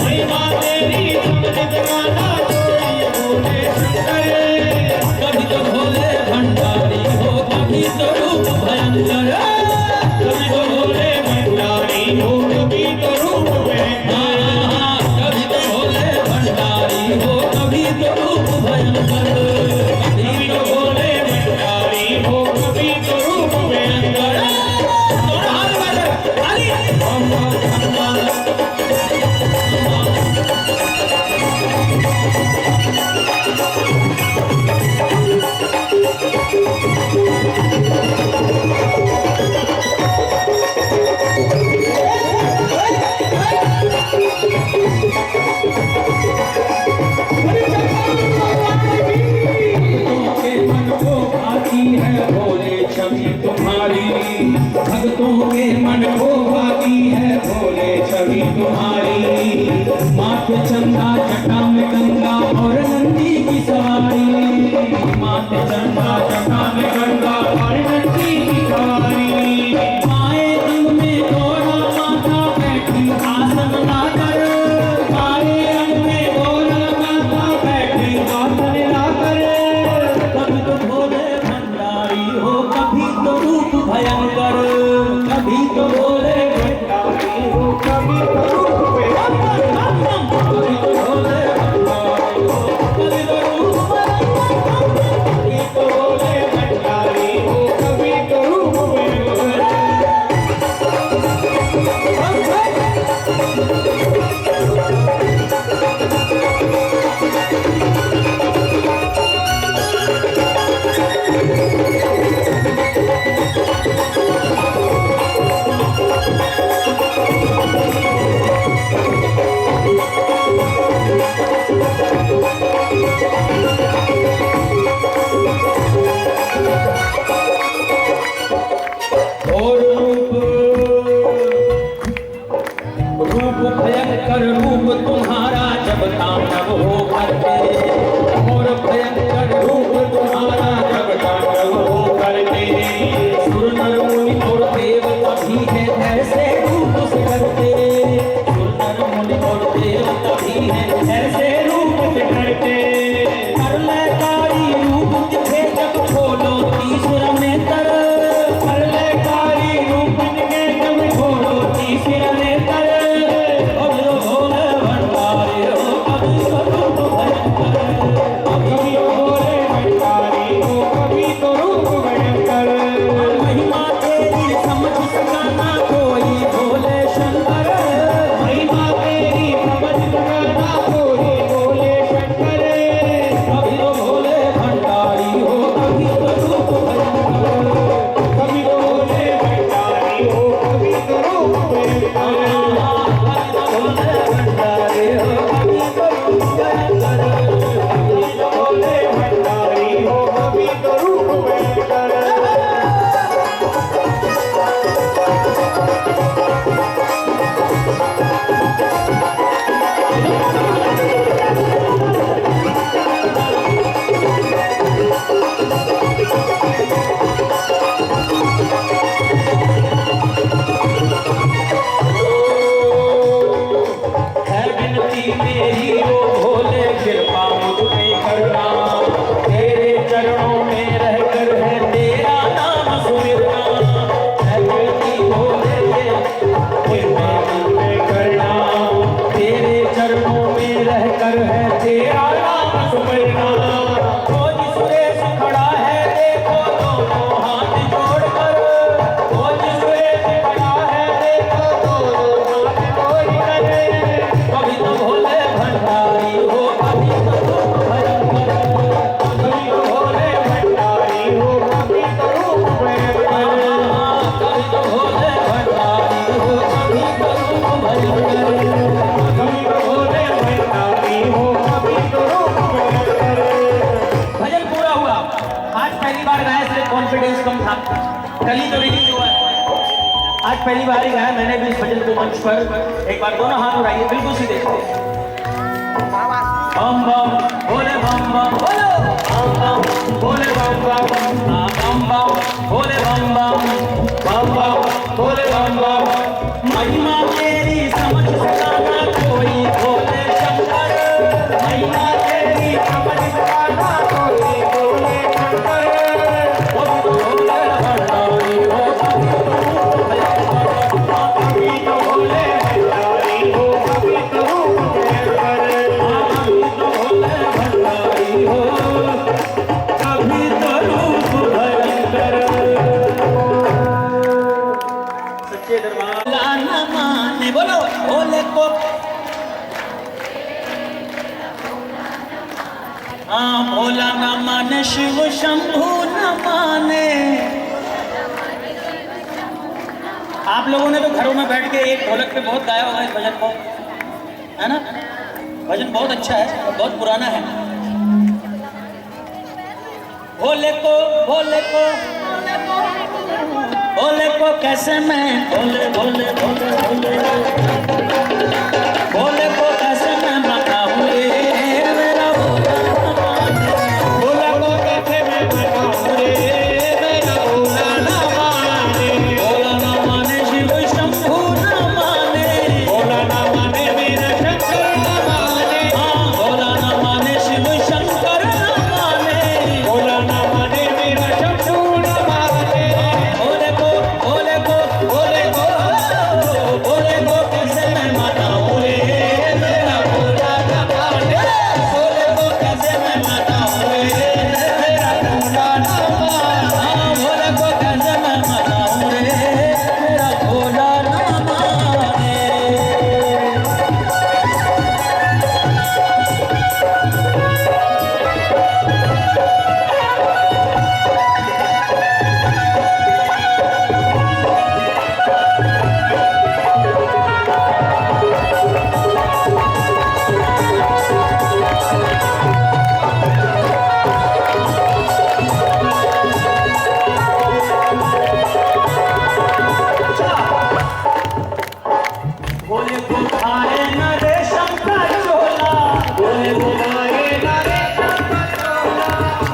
महिमा तेरी समझ सका ना कोई भोले शंकर कभी तो भोले भंडारी हो कभी तो रूप भयंकर कभी तो भोले भंडारी हो कभी तो रूप भयंकर कभी तो भोले भंडारी हो कभी तो रूप भयंकर कभी तो भोले भंडारी हो कभी तो रूप भयंकर दोनों हाथ बजाओ ताली बम बम भक्तों के मन को भाती है भोले छवि तुम्हारी माथे चंदा जटा में गंगा और नंदी की सवारी माथे चंदा जटा में गंगा और नंदी की सवारी माए दिल में गोरा माता बैठी आसन लाकर माए अंग में गोरा माता बैठी आसन लाकर कभी तो भोले भंडारी हो कभी तो रूप भयंकर कभी तो भोले भंडारी हो कभी तो रूप भयंकर कभी तो भोले भंडारी हो कभी तो रूप भयंकर कभी तो भोले भंडारी हो कभी तो रूप भयंकर और रूप भयंकर रूप तुम्हारा जब तांडव हो करते और भयंकर रूप तुम्हारा जब तांडव हो करते सुर नर मुनि और देवता भी है ऐसे रूप से करते सुर नर मुनि और देवता भी है ऐसे रूप से करते कर ले कारी रूप दिखे जब खोलो तीसरा में तर कर ले कारी रूप दिखे जब खोलो तीसरा में तर अब भोले भंडारी हो कभी तो रूप भयंकर मैं करना, तेरे चरणों में रहकर है तेरा नाम सुमरना। खोज सुरेश खड़ा है देखो दोनों हाथ जोड़कर, खोज सुरेश खड़ा है देखो दोनों हाथ जोड़कर। कभी तो भोले भंडारी हो, कभी तो रूप भयंकर, कभी तो भोले भंडारी हो, कभी तो रूप भयंकर, कभी तो भोले भंडारी हो, कभी तो रूप भयंकर, कभी तो भोले भंडारी हो, कभी तो रूप भयंकर। भजन पूरा हुआ। आज पहली बार गाया, इसलिए कॉन्फिडेंस कम था, कल ही तो रिलीज हुआ है। आज पहली बार ही गाया मैंने भी इस भजन को मंच पर। एक बार दोनों हाथ उठाइए, बिल्कुल सीधे। बम बम भोले बम बम बोलो, बम बम भोले बम बम, बम बम भोले बम बम भोले बम बम। महिमा तेरी समझ सका ना कोई भोले शंकर, महिमा तेरी समझ सका ना कोई भोले शंकर। कभी तो भोले भंडारी हो, कभी तो भोले भंडारी हो, कभी तो रूप भयंकर, कभी तो भोले भंडारी हो, कभी तो रूप भयंकर। सच्चे दरबार लाना माने, बोलो भोले को। हाँ, भोला न माने शिव शंभू न माने। आप लोगों ने तो घरों में बैठ के एक ढोलक पे बहुत गाया होगा इस भजन को, है ना? भजन बहुत अच्छा है और बहुत पुराना है। भोले को भोले को भोले को कैसे मैं भोले भोले भोले भोले भोले को कैसे मैं बताऊं रे मेरा भोला न माने। भोला को कैसे मैं बताऊं रे मेरा भोला न माने। भोला न माने शिव शंभू न माने, भोला न माने मेरा शंकर न माने। हाँ, भोला न माने शिव शंकर न माने, भोला न माने मेरा शंभू न माने। भोले को भोले को भोले को भोले को कैसे मैं बताऊं रे मेरा भोला न माने। भोले को कैसे मैं बताऊं रे मेरा भोला न माने। हाँ, भोले को कैसे मैं बताऊं रे मेरा भोला न माने। भोले को भाए न रेशम का चोला, भोले को भाए न रेशम का चोला,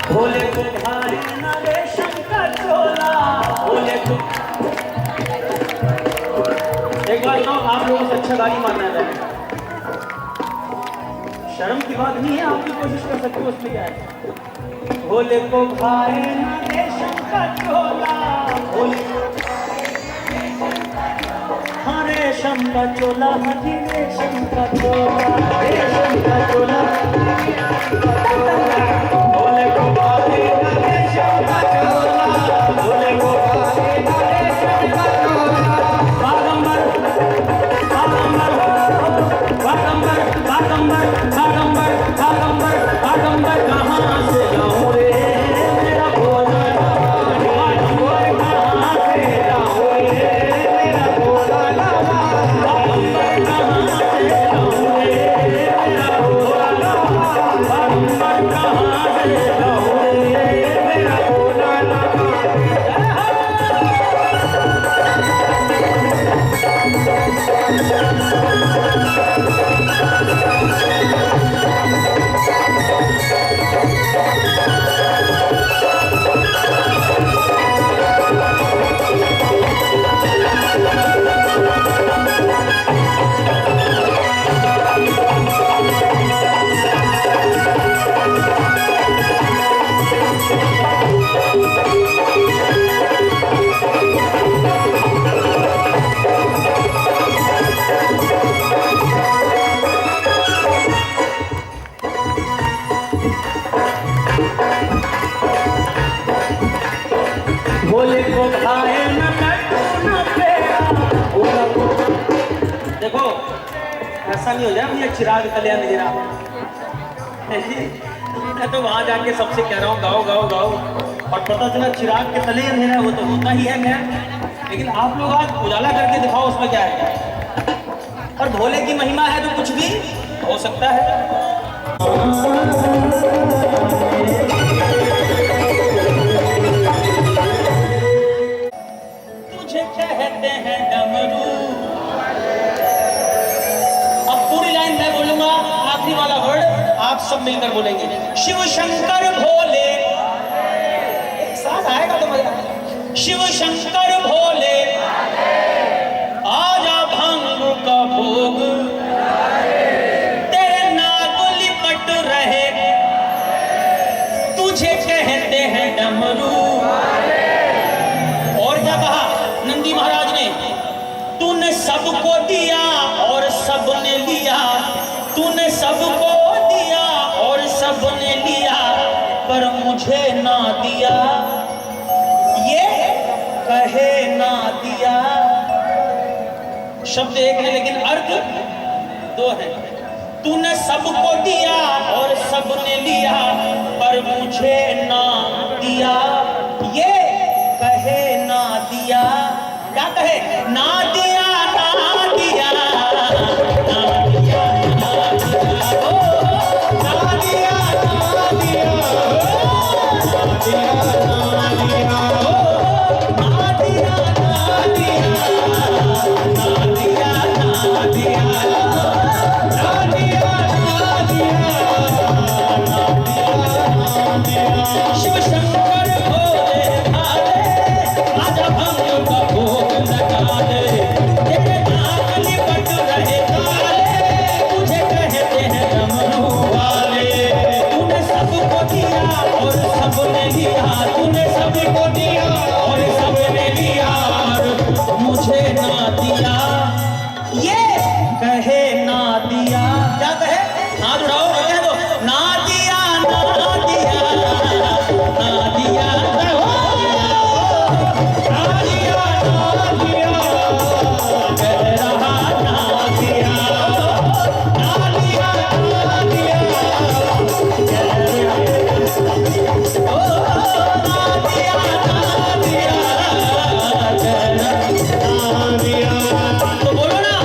भोले को भाए न रेशम का चोला, भोले को। एक बात ना, आप लोगों से अच्छा गाली मारना है। शर्म की बात नहीं है, आप भी कोशिश कर सकते हो, उसमें क्या है। भोले को भाए न रेशम का चोला, भोले हाँ रेशम का चोला, हरी रेशम का चोला, रेशम का चोला। भोले को भाए न रेशम का चोला, भोले को भाए न रेशम का चोला। बागंबर बागंबर बागंबर बागंबर बागंबर बागंबर बागंबर कहाँ से जाऊँ रे मेरा भोला न माने। बागंबर कहाँ से जाऊँ रे मेरा भोला न माने। बागंबर कहाँ से जाऊँ रे मेरा भोला न माने। बागंबर कहाँ देखो ऐसा नहीं हो जाए मुझे चिराग तले अंधेरा। मैं तो वहां जाके सबसे कह रहा हूँ गाओ गाओ गाओ, और पता चला चिराग के तले अंधेरा, वो तो होता ही है खैर। लेकिन आप लोग आज उजाला करके दिखाओ, उसमें क्या है। और भोले की महिमा है तो कुछ भी हो सकता है। तुझे कहते हैं डमरू। अब पूरी लाइन मैं बोलूंगा, आखिरी वाला वर्ड आप सब मिलकर बोलेंगे। शिव शंकर भोले, एक साथ आएगा तो मजा। शिव शंकर भोले, आजा भंग का भोग, तेरे नाग लिपट रहे, तुझे कहते हैं डमरू। और क्या कहा नंदी महाराज ने, तूने सबको दिया और सबने लिया, तूने सबको दिया और सबने लिया, पर मुझे ना दिया, ये कहे ना दिया। शब्द एक है लेकिन अर्थ दो है। तूने सबको दिया और सबने लिया, पर मुझे ना दिया, ये कहे ना दिया। क्या कहे? ना दिया ना दिया ना दिया ना दिया, ओ ना दिया ना दिया, ना दिया ना दिया, ओ ना दिया ना दिया, ना दिया ना दिया, ना दिया ना दिया। शिव शंकर भोले भाले, आजा भंग का भोग लगा दे, तेरे नाग लिपट रहे काले, तुझे कहते हैं डमरू वाले। तूने सबको दिया और सबने लिया, तूने सबको दिया और सबने लिया, और मुझे ना दिया, ये कहे ना दिया। क्या कहे? हाथ उठाओ, कह दो ना दिया ना दिया ना दिया, ना दिया ना दिया, कह रहा ना दिया, ना दिया ना दिया, कह रहा, ओ ना दिया ना दिया, कह रहा ना दिया। तो बोलो ना,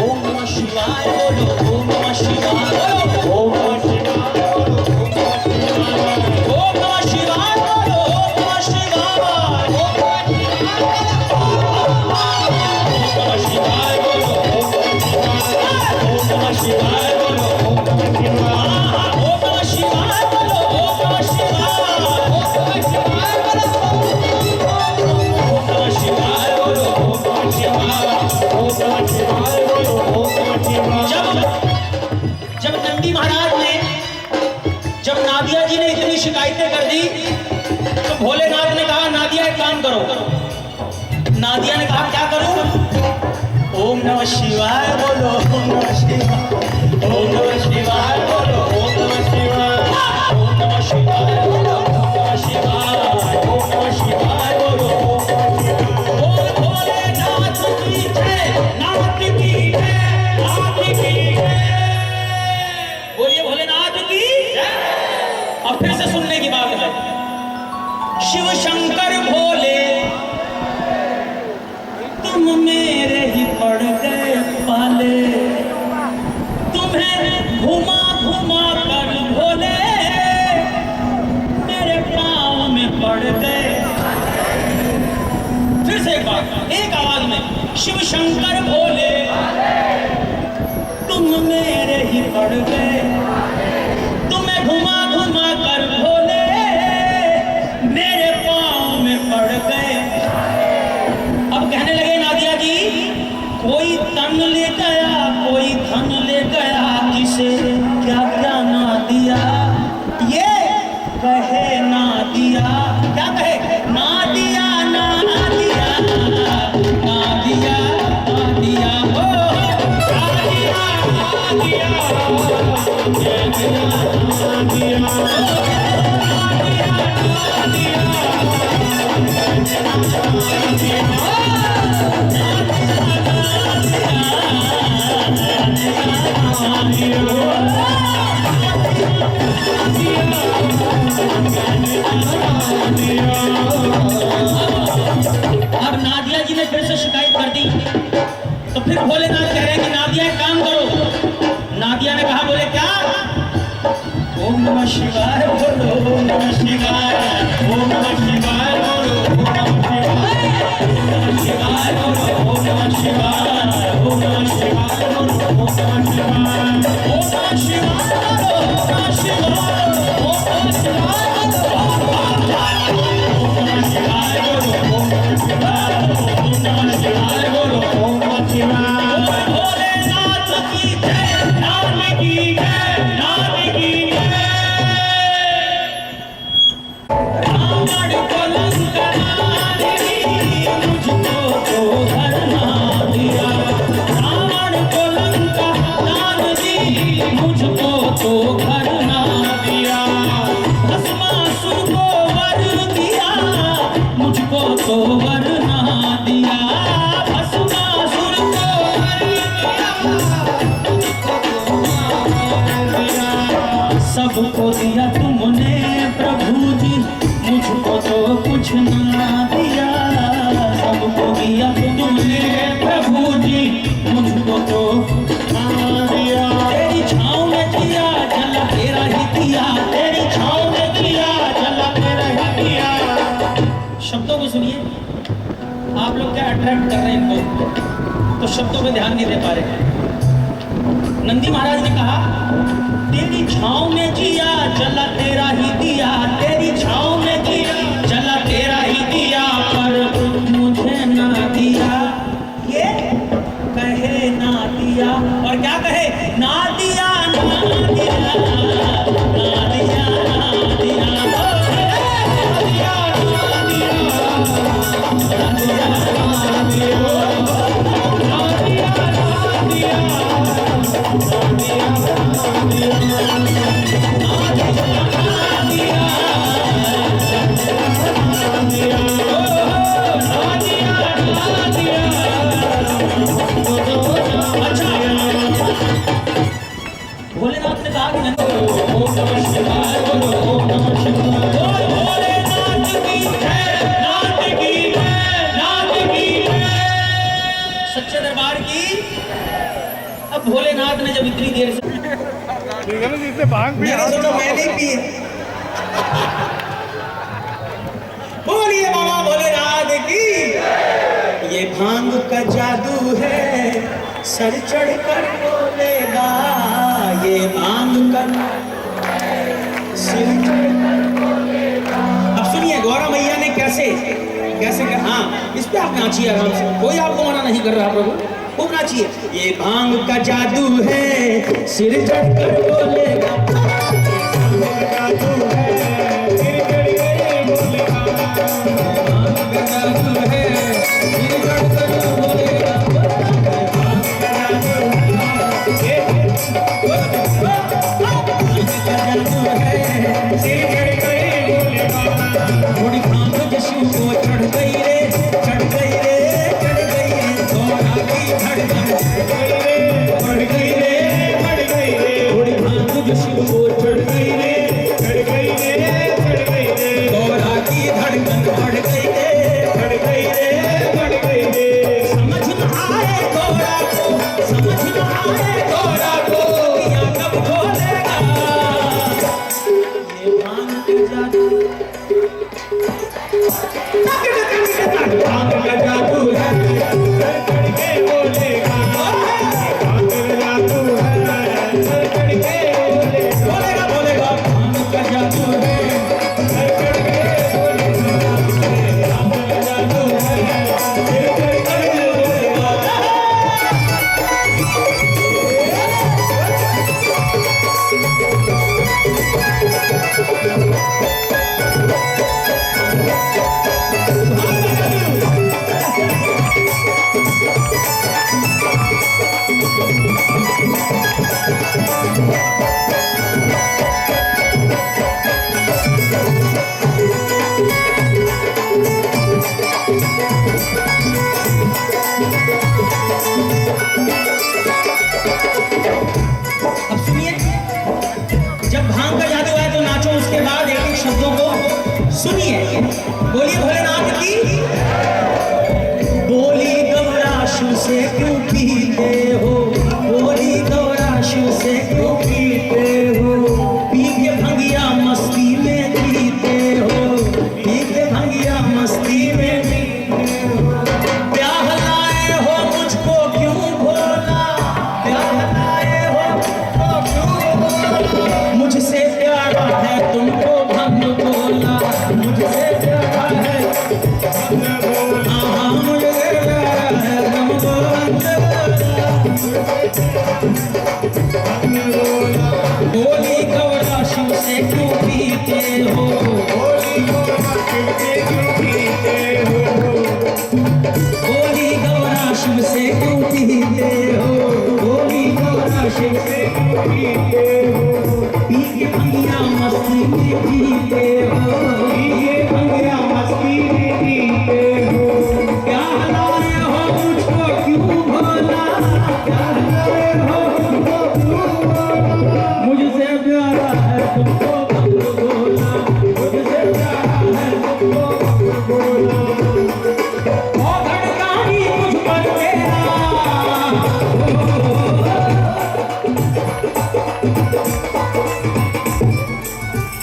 ओम नमः शिवाय बोलो, ओम नमः शिवाय बोलो, ओम नमः शिवाय बोलो, ओम नमः शिवाय बोलो, ओम नमः शिवाय बोलो, ओम नमः शिवाय बोलो, ओम नमः शिवाय बोलो, ओम नमः शिवाय बोलो, ओम नमः शिवाय, ओम नमः शिवाय बोलो, ओम नमः शिवाय बोलो, ओम नमः शिवाय, ओम नमः शिवाय बोलो, ओम नमः शिवाय। जब नंदी महाराज ने, जब नादिया जी ने इतनी शिकायतें कर दी, तो भोलेनाथ ने कहा नादिया एक काम करो। नादिया ने कहा क्या करूं? ओम नमः शिवाय बोलो, ओम नमः शिवाय, ओम नमः शिवाय बोलो, ओम नमः शिवाय, ओम नमः शिवाय बोलो, ओम नमः शिवाय, ओम नमः शिवाय बोलो, ओम नमः शिवाय। बोल भोलेनाथ की जय, नाथ की जय, नाथ की जय। बोलिए भोलेनाथ की जय। अब फिर से सुनने की बात है। शिव शंकर भोले, तुम मेरे ही पड़ गए पाले, तुम्हें घुमा घुमा कर भोले, मेरे पाँव में पड़ गए। फिर से एक बात, एक आवाज में, शिव शंकर भोले, तुम मेरे ही पड़ गए, तुम्हें घुमा घुमा कर भोले, मेरे पाँव में पड़ गए। अब कहने लगे नादिया जी, कोई तन ले गया, कोई धन ले गया, किसे क्या क्या ना दिया, ये कहे ना दिया। क्या कहे? ना दिया ना दिया ना दिया ना दिया, ओ ना दिया ना दिया, ना दिया ना दिया, भोलेनाथ कह रहे हैं कि नादिया एक काम करो। नादिया ने कहा, बोले क्या? ओम नमः शिवाय बोलो, ओम नमः शिवाय, ओम नमः शिवाय बोलो, ओम नमः शिवाय, ओम नमः शिवाय बोलो, ओम नमः शिवाय, ओम नमः शिवाय बोलो, ओम नमः शिवाय, ओम नमः शिवाय बोलो, ओम नमः शिवाय, ओम नमः शिवाय बोलो, ओम नमः शिवाय बोलो, ओम नमः शिवाय, ओम नमः शिवाय बोलो, ओम नमः शिवाय। भोलेनाथ की जय, नाम की जय, नाम की जय। रावण को लंका दी, मुझको तो घर ना दिया। रावण को लंका दान दी, मुझको तो घर ना दिया। भस्मासुर को वर दिया, मुझको तो वर ना दिया। भस्मासुर को वर दिया, सबको दिया तुमने प्रभु जी, मुझको तो कुछ ना दिया। सबको दिया तुमने प्रभु जी, मुझको तो ना दिया। तेरी छाँव में किया जला तेरा ही दिया, तेरी छाँव में किया जला तेरा ही दिया। शब्दों को सुनिए, आप लोग क्या अट्रैक्ट कर रहे हैं इनको, तो शब्दों पे ध्यान नहीं दे पा रहे हैं। नंदी महाराज ने कहा, तेरी छाँव में जिया जला तेरा ही दिया, तेरी छाँव में जिया जला तेरा ही दिया, पर मुझे ना दिया। ये कहे ना दिया, और क्या कहे? ना दिया, ना दिया, ना दिया, ना दिया, ना दिया, भोलेनाथ ने कहा कि ओम नमः शिवाय बोलो, ओम नमः शिवाय बोलो। भोलेनाथ की जय, नाथ की जय, नाथ की जय, सच्चे दरबार की। अब भोलेनाथ ने जब इतनी देर से जिसने भांग भी मैंने सोचा मैं नहीं पी। बोलिए बाबा भोलेनाथ की। ये भांग का जादू है, सर चढ़ कर बोलेगा। ये भांग का सिर चढ़ कर बोलेगा। अब सुनिए गौरा मैया ने कैसे कैसे कर, हाँ इस पे आप नाचिए आराम से, कोई आपको मना नहीं कर रहा प्रभु, खूब नाचिए। ये भांग का जादू है, सिर चढ़ कर बोलेगा। थोड़ी भांग जैसी को चढ़ गई रे, चढ़ गई रे, चढ़ गई रे, गौरा की धड़कन बढ़ गई रे, बढ़ गई रे। थोड़ी भांग जैसी को चढ़ गई रे, चढ़ गई रे, चढ़ गई रे, गौरा की धड़कन बढ़ गई रे, बढ़ गई रे, बढ़ गई रे। समझ न आए गौरा को, समझ न आए गौरा को, या कब खोलेगा ये भांग का जादू। भांग का जादू है, चढ़ के बोलेगा। भांग का जादू है, चढ़ के बोलेगा। बोली गौरा शिव से क्यों पीते हो, बोली गौरा शिव से क्यों पीते हो, बोली गौरा शिव से क्यों पीते हो, बोली गौरा शिव से क्यों पीते हो, पी के भंगिया मस्ती में पीते हो, पी के भंगिया मस्ती में पीते हो, क्या हलाए हो मुझको क्यों भोला, क्या हलाए हो मुझको क्यों भोला, मुझसे प्यारा है तुमको भंग बोला, मुझसे प्यारा है तुमको भंग बोला, ओ धड़कानी मुझ पर तेरा,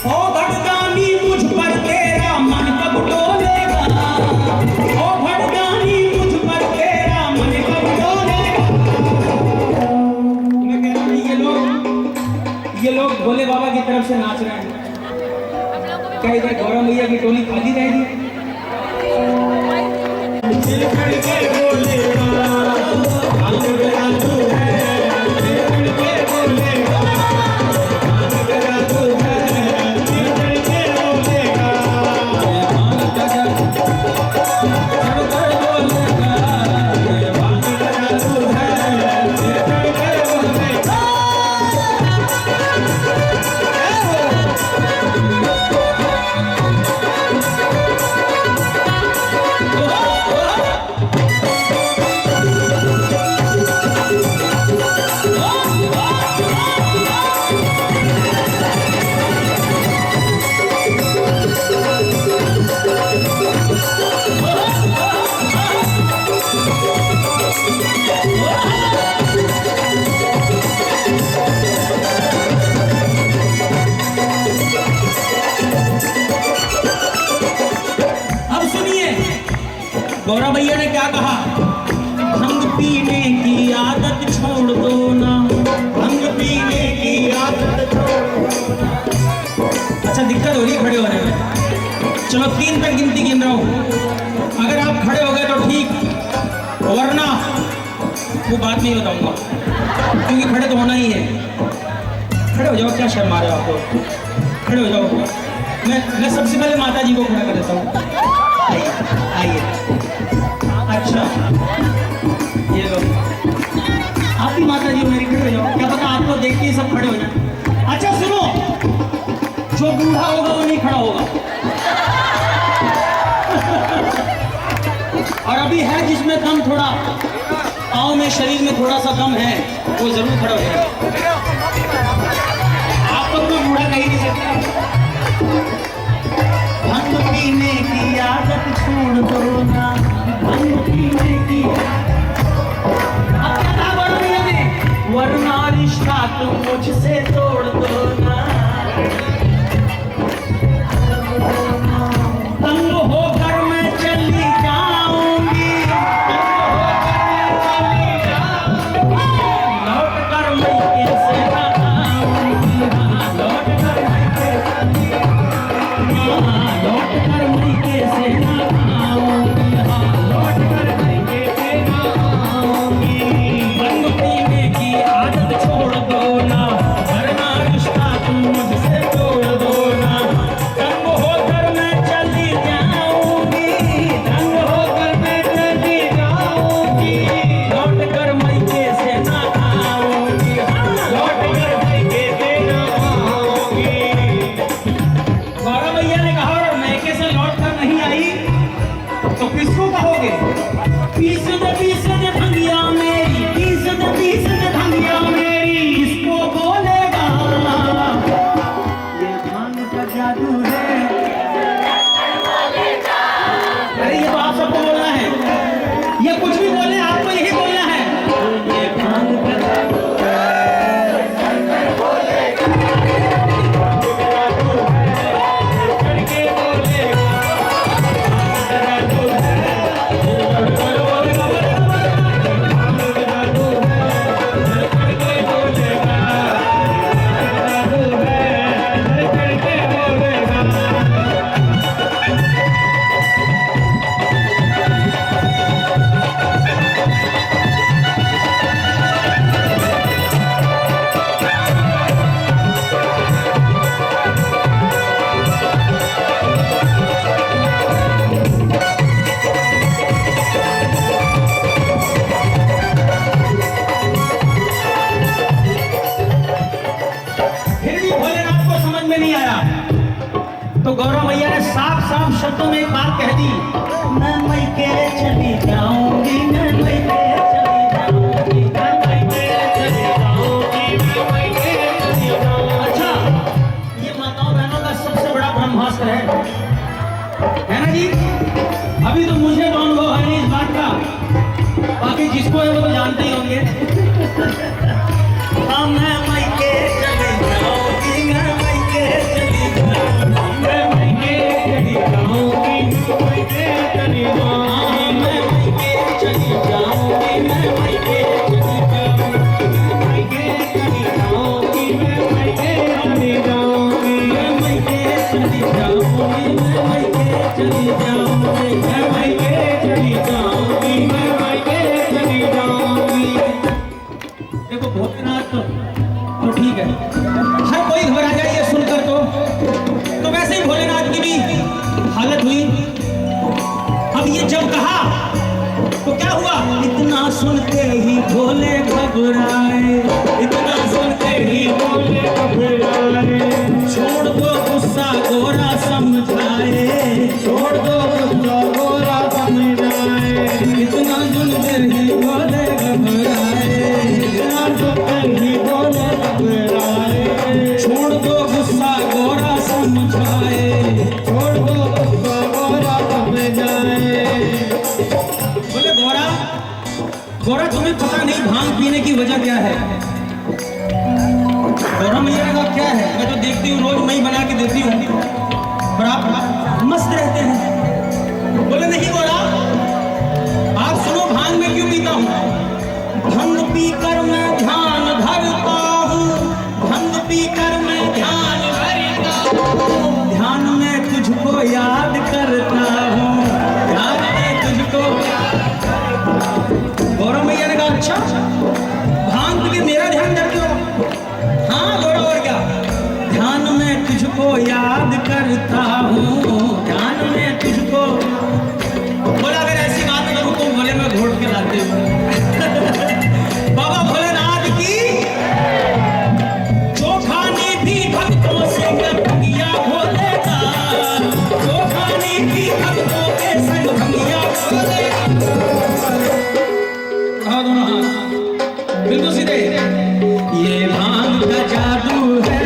ओ धड़कानी मुझ पर तेरा मन कब डोलेगा, ओ धड़कानी मुझ पर तेरा मन कब डोलेगा। मैं कह रहा हूं ये लोग भोले बाबा की तरफ से नाच रहे हैं, क्या इधर गौरा मैया की टोली खाली रहेगी? दिल धड़ के बोलेगा, भांग गया तू है, दिल धड़ के बोलेगा, भांग गया तू है, दिल धड़ के बोलेगा, भांग गया धड़ बोलेगा, भांग गया तू है, दिल धड़ के बोलेगा। अब सुनिए गौरा भैया ने क्या कहा, भंग पीने की आदत छोड़ दो ना, भंग पीने की आदत छोड़ दो ना। अच्छा दिक्कत हो रही है खड़े होने में, चलो 3 तक गिनती गिन रहा हूं, अगर आप खड़े हो गए तो ठीक, वरना वो बात नहीं बताऊंगा, क्योंकि खड़े तो होना ही है। खड़े हो जाओ, क्या शर्म आ रहे हो आपको, खड़े हो जाओ। मैं सबसे पहले माता जी को खड़ा कर देता हूँ, आइए। अच्छा ये लो, आप भी माता जी हो मेरी, खड़े हो जाओ, क्या पता आपको देख के ही सब खड़े हो जाए। अच्छा सुनो, जो बूढ़ा होगा वो नहीं खड़ा होगा, और अभी है जिसमें दम थोड़ा, पाँव में शरीर में थोड़ा सा दम है, वो जरूर खड़ा हो जाए। आप तो कोई बूढ़ा कह ही नहीं सकता। भंग पीने की आदत छोड़ दो ना, भंग पीने की अब क्या कहा बड़ा भैया ने, वरना रिश्ता तुम मुझसे तोड़ दो ना, तंग होकर मैं चली जाऊंगी, लौट कर मैं कैसे ना आऊंगी, लौट कर मैं कैसे, लौट कर मैं कैसे ना आऊंगी, लौट कर मैं कैसे ना आऊंगी। भंग पीने की आदत छोड़ दो ना, वरना रिश्ता साफ शब्दों में एक बात कह दी, मैं मैके चली जाऊंगी, मैं मैके चली जाऊंगी, मैं मैके चली जाऊंगी, मैं मैके चली जाऊंगी। अच्छा, ये माताओं बहनों का सबसे बड़ा ब्रह्मास्त्र है ना जी? अभी तो मुझे तो अनुभव है नहीं इस बात का, बाकी जिसको है वो तो जानते ही होंगे। मैं मैके चली जाऊंगी, मैं मैके चली जाऊंगी, मैं मैके चली जाऊंगी, मैके चली जाऊंगी, मैं मैके चली जाऊंगी, मैं मैके चली जाऊंगी, मैके चली जाऊंगी, मैं मैके चली जाऊंगी, मैं मैके चली जाऊंगी, मैं मैके चली जाऊंगी, मैं मैके चली जाऊंगी, मैं मैके चली जाऊंगी। देखो भोलेनाथ तो ठीक है, हर कोई घबरा जाए ये सुनकर, तो वैसे ही भोलेनाथ की भी हालत हुई। अब ये जब कहा तो क्या हुआ, इतना सुनते ही भोले घबराए, इतना सुनते ही भोले घबराए, छोड़ दो गुस्सा गोरा समझाए, छोड़ दो गुस्सा गोरा समझाए, इतना सुनते ही भोले घबराए, इतना सुनते ही भोले घबराए, छोड़ दो गुस्सा गोरा समझाए, छोड़ दो गुस्सा गोरा समझाए। बोले गोरा, गोरा तुम्हें पता नहीं भांग पीने की वजह क्या है? गोरा मैया का क्या है, मैं तो देखती हूँ रोज मैं ही बना के देती हूँ और आप मस्त रहते हैं। बोले नहीं गोरा, आप सुनो भांग में क्यों पीता हूँ? भंग पी कर मैं ध्यान धरता हूँ, भंग पी कर मैं ध्यान धरता हूँ, ध्यान में तुझको याद करता हूँ, ध्यान में तुझको। गौरव मैया ने कहा अच्छा भांग पी के मेरा ध्यान करते हो? हाँ गौरव, और क्या? ध्यान में तुझको याद करता हूँ, ध्यान में तुझको। बोला अगर ऐसी बात करूँ तो बोले मैं घोट के लाते हूँ। बाबा भोलेनाथ की जो खाने भी भक्तों से भंगिया भोले का, जो खाने भी भक्तों के संग भंगिया भोले बिल्कुल सीधे। ये भांग का जादू है,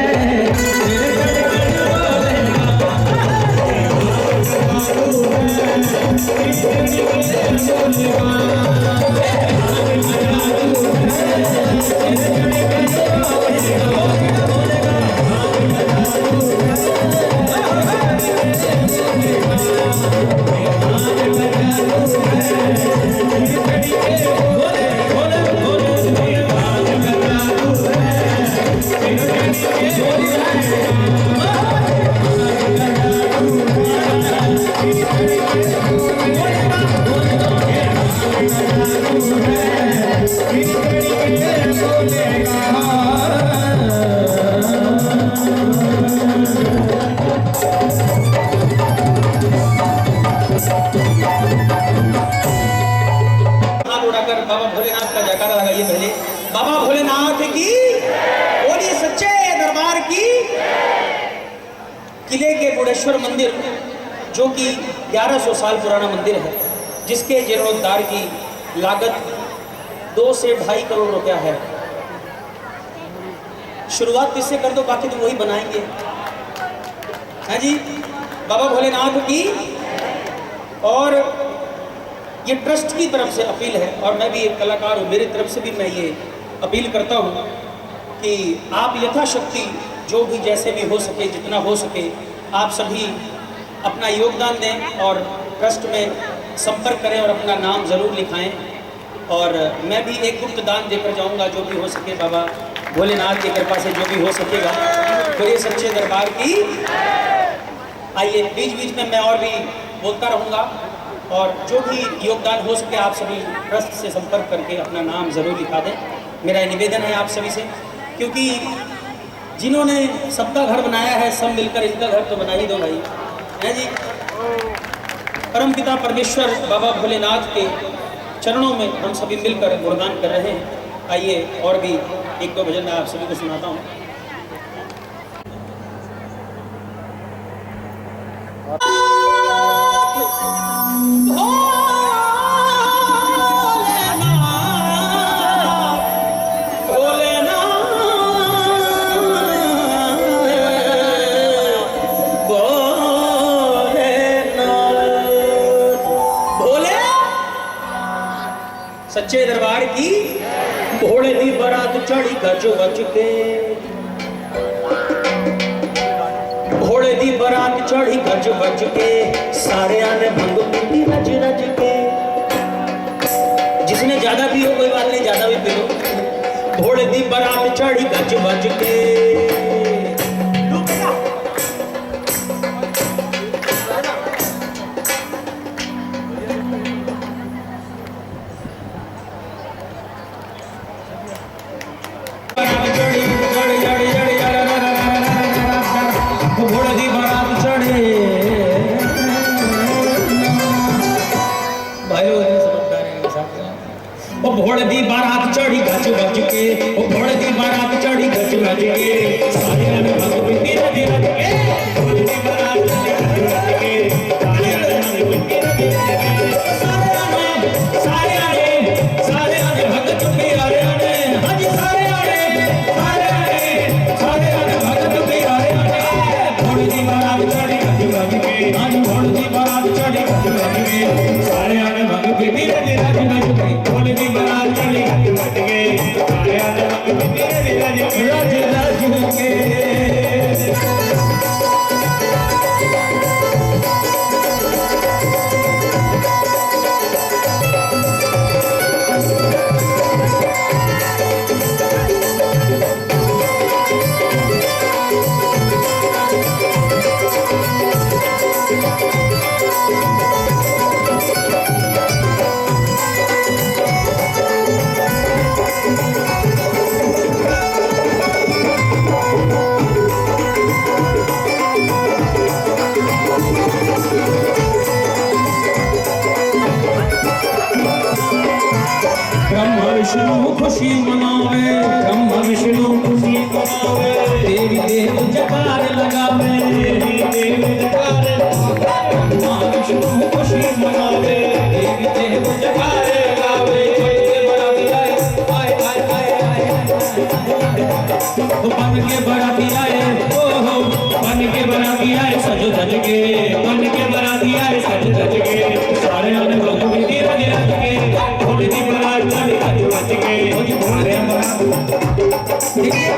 बाबा भोलेनाथ का जयकारा लगाइए पहले। बाबा भोलेनाथ की, बोलिए सच्चे दरबार की। किले के बुढ़ेश्वर मंदिर जो कि 1100 साल पुराना मंदिर है, जिसके जीर्णोद्धार की लागत 2 से 2.5 करोड़ रुपया है। शुरुआत किससे कर दो, बाकी तो वही बनाएंगे। हाँ जी, बाबा भोलेनाथ की। और ये ट्रस्ट की तरफ से अपील है, और मैं भी एक कलाकार हूँ, मेरी तरफ से भी मैं ये अपील करता हूँ कि आप यथाशक्ति जो भी जैसे भी हो सके, जितना हो सके, आप सभी अपना योगदान दें और ट्रस्ट में संपर्क करें और अपना नाम ज़रूर लिखाएं। और मैं भी एक गुप्त दान देकर जाऊँगा, जो भी हो सके बाबा भोलेनाथ की कृपा से जो भी हो सकेगा। तो ये सच्चे दरबार की। आइए, बीच बीच में मैं और भी बोलता रहूँगा, और जो भी योगदान हो सके आप सभी ट्रस्ट से संपर्क करके अपना नाम ज़रूर लिखा दें। मेरा निवेदन है आप सभी से, क्योंकि जिन्होंने सबका घर बनाया है, सब मिलकर इनका घर तो बना ही दो भाई, है जी। परमपिता परमेश्वर बाबा भोलेनाथ के चरणों में हम सभी मिलकर गुणगान कर रहे हैं। आइए और भी 1-2 भजन मैं आप सभी को सुनाता हूँ। बरात चढ़ी गज वज के घोड़े दी बरात चढ़ी गज वज के सारे आने भंग पीती रज रज के जिसने ज्यादा पियो कोई बात नहीं ज्यादा भी पी लो घोड़े दी बरात चढ़ी गज वज के घोड़े दी बारात चढ़ी गज बज के घोड़े दी बारात चढ़ी गज बज के सारे आने भंग पीती रज रज के घोड़े दी बारात चढ़ी गज बज के सारे आने भंग पीती रज रज के सारे आने भंग चुके अरे आने हाजी सारे आने भंग चुके अरे आने घोड़े दी बारात चढ़ी गज बज के हाजी घोड़े दी बारात चढ़ी गज बज के सारे आने भंग पीती रज रज के घोड़े दी बारात चढ़ी गज बज के सारे आने भंग पीती रज रज के विष्णु खुशी मनावे ब्रह्मा विष्णु खुशी मनावे देवी देव जयकार लगावे देवी देव जयकार ब्रह्मा विष्णु खुशी मनावे देवी देव जयकार लगावे बन के बराती आए ओहो बन के बराती आए सज धज के बन के बराती आए सज धज के सारे आने भंग पीती रज रज के घोड़े दी बारात चढ़ी गज बज के देखिए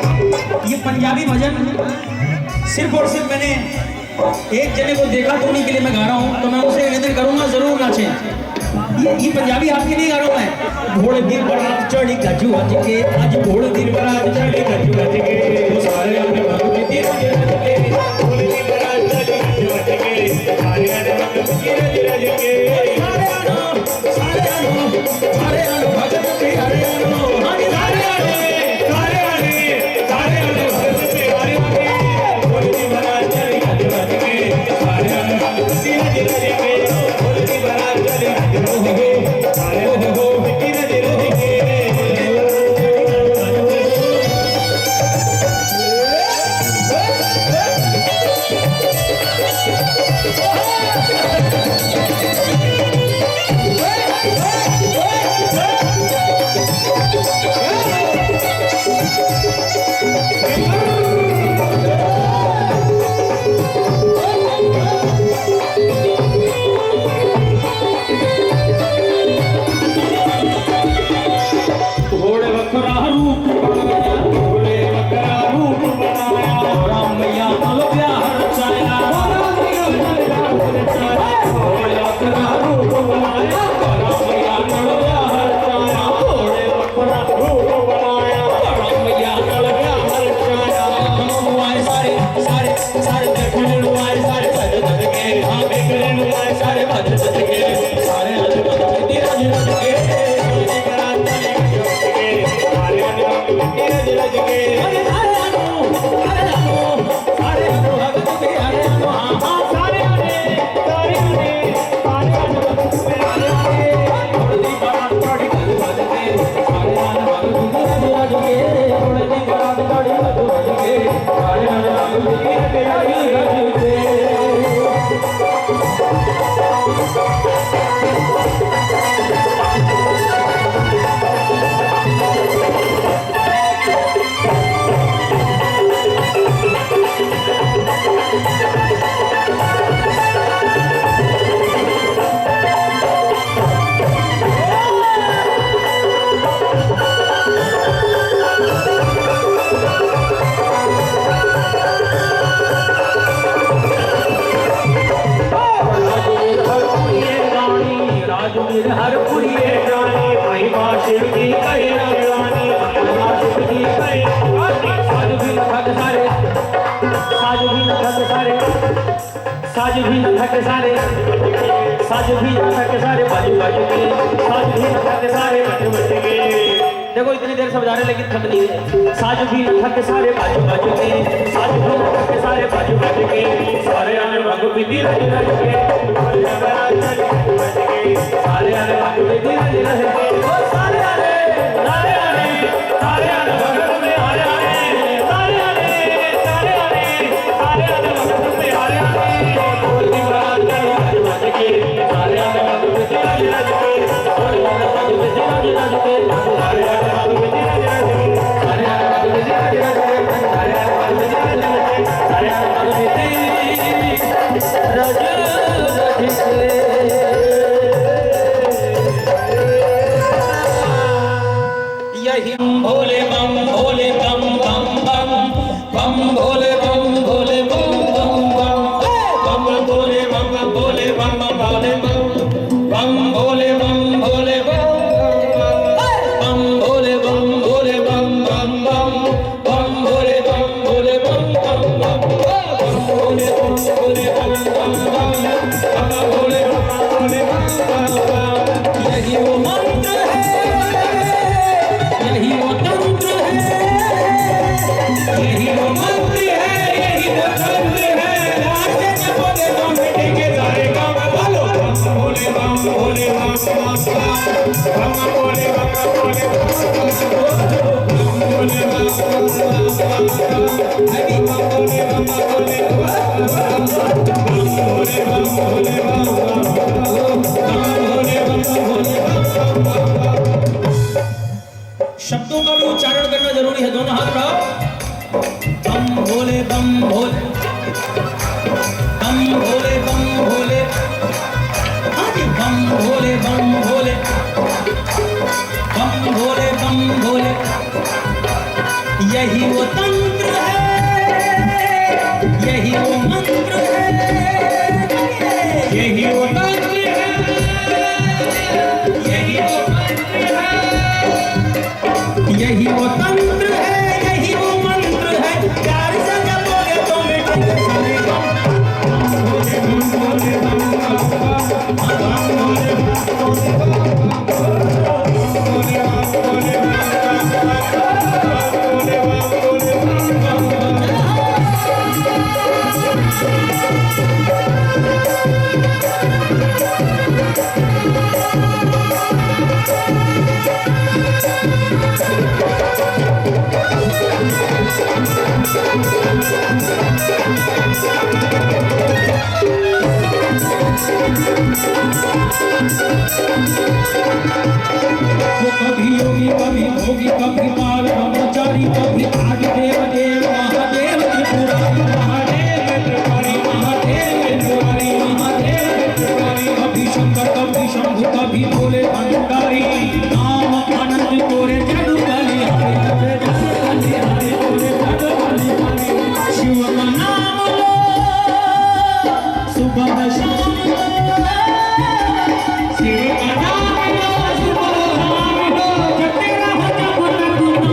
ये पंजाबी भजन सिर्फ और सिर्फ मैंने एक जने को देखा तो उन्हीं के लिए मैं गा रहा हूँ तो मैं उसे निवेदन करूंगा जरूर नाचें ये पंजाबी आपके नहीं गा रहा हूँ मैं घोड़े दी बारात चढ़ी गज बज के आज घोड़े दी बारात चढ़ी गज बज के सारे आने भंग पीती रज रज के घोड़े दी बारात चढ़ी गज बज के सारे आने भंग पीती रज रज के सारे आने भगत के हरे आनो हां सारे आने भगत के हरे आने घोड़े दी बारात चढ़ी गज बज के सारे आने भंग पीती रज रज के घोड़े दी बारात चढ़ी गज बज के सारे आने भंग पीती रज रज के सारे साज भी न थके सारे साज भी न थके सारे बाजू बाजू के साज भी न थके सारे बज बज के देखो इतनी देर से बजा रहे लेकिन थक नहीं है साज भी न थके सारे बाजू बाजू के साज भी न थके सारे बाजू बाजू के सारे आने भागो पीती रज रज के सारे आने भागो पीती रज रज के ओ सारे आने सारे आने सारे आने भगत में आरे आने सारे आने सारे आने सारे आने भगत में आरे आने बोल दी बात कर रज रज के सारे आने भागो पीती रज रज के सारे आने भागो पीती रज रज के सारे आने भागो पीती रज रज के सारे आने भागो पीती रज रज के सारे आने भागो पीती रज रज के सारे आने भागो पीती रज रज के यही भोले बम बम बम बम भोले बम भोले बम बम बम बम भोले बम भोले बम भोले बम बम भोले बम भोले बम बम भोले बम भोले बम बम बम बम भोले बम भोले बम बम बम बम भोले बम भोले बम बम बम बम भोले बम भोले बम बम बम यही वो मंत्र है यही वो तंत्र है यही वो मंत्र है यही वो तंत्र है आके न बोले तो मिटेंगे सारे काम बोलो भोले बम भोले बम बम बम भोले बम भोले बम भोले बम हरि बम भोले बम भोले बम भोले बम भोले बम शब्दों का भी उच्चारण करना जरूरी है दोनों हाथ उठाओ बम भोले बम भोले बम भोले बम भोले हाँ जी बम भोले बम भोले बम भोले बम भोले यही वो तंत्र है यही वो मंत्र है यही वो तंत्र है यही वो मंत्र है यही वो तंत्र है यही वो मंत्र है प्यार से जपोगे तो मिटेंगे सारे गम भोले बम भोले बम बम भोले बम भोले बम भोले बम भोले बम भोले बम भोले वो कभी योगी कभी भोगी कभी बाल ब्रह्मचारी कभी आदि देव देव महादेव त्रिपुरारी महादेव त्रिपुरारी महादेव त्रिपुरारी महादेव त्रिपुरारी कभी शंकर कभी शंभु कभी भोले भंडारी नाम आनंद तोरे जादू वाली हरे हरे जादू वाली हरे तोरे जादू वाली हरे शिव का नाम लो सुबह शाम शिव का नाम लो सुबह शाम लो जब तेरा हो जब तक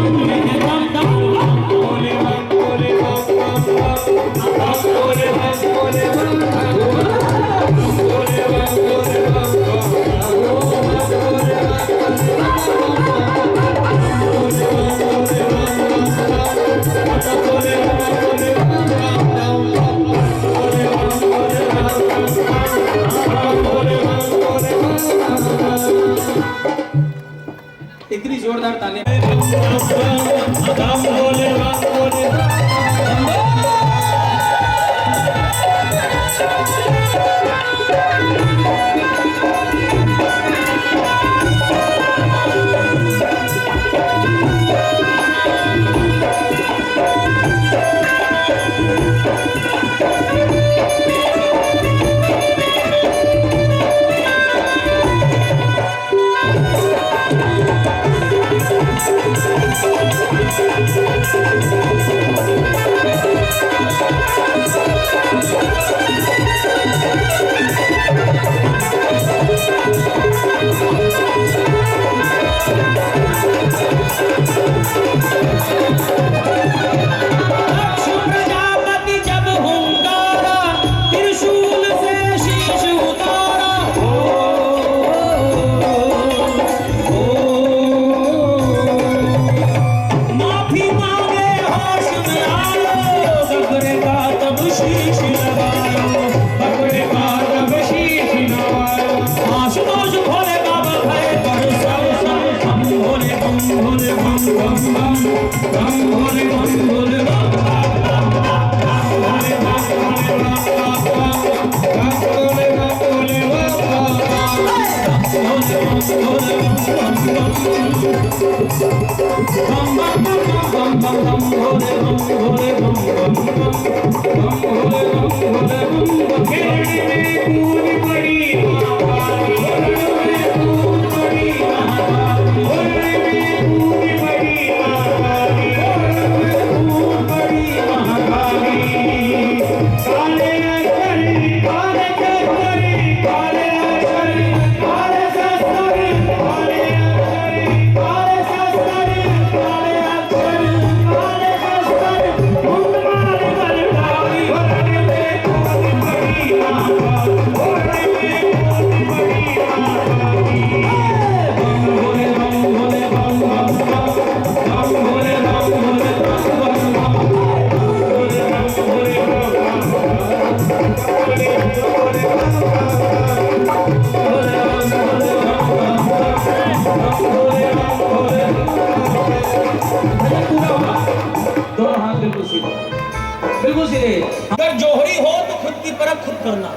बिल्कुल सीधे। अगर जोहरी हो तो खुद की परख खुद करना,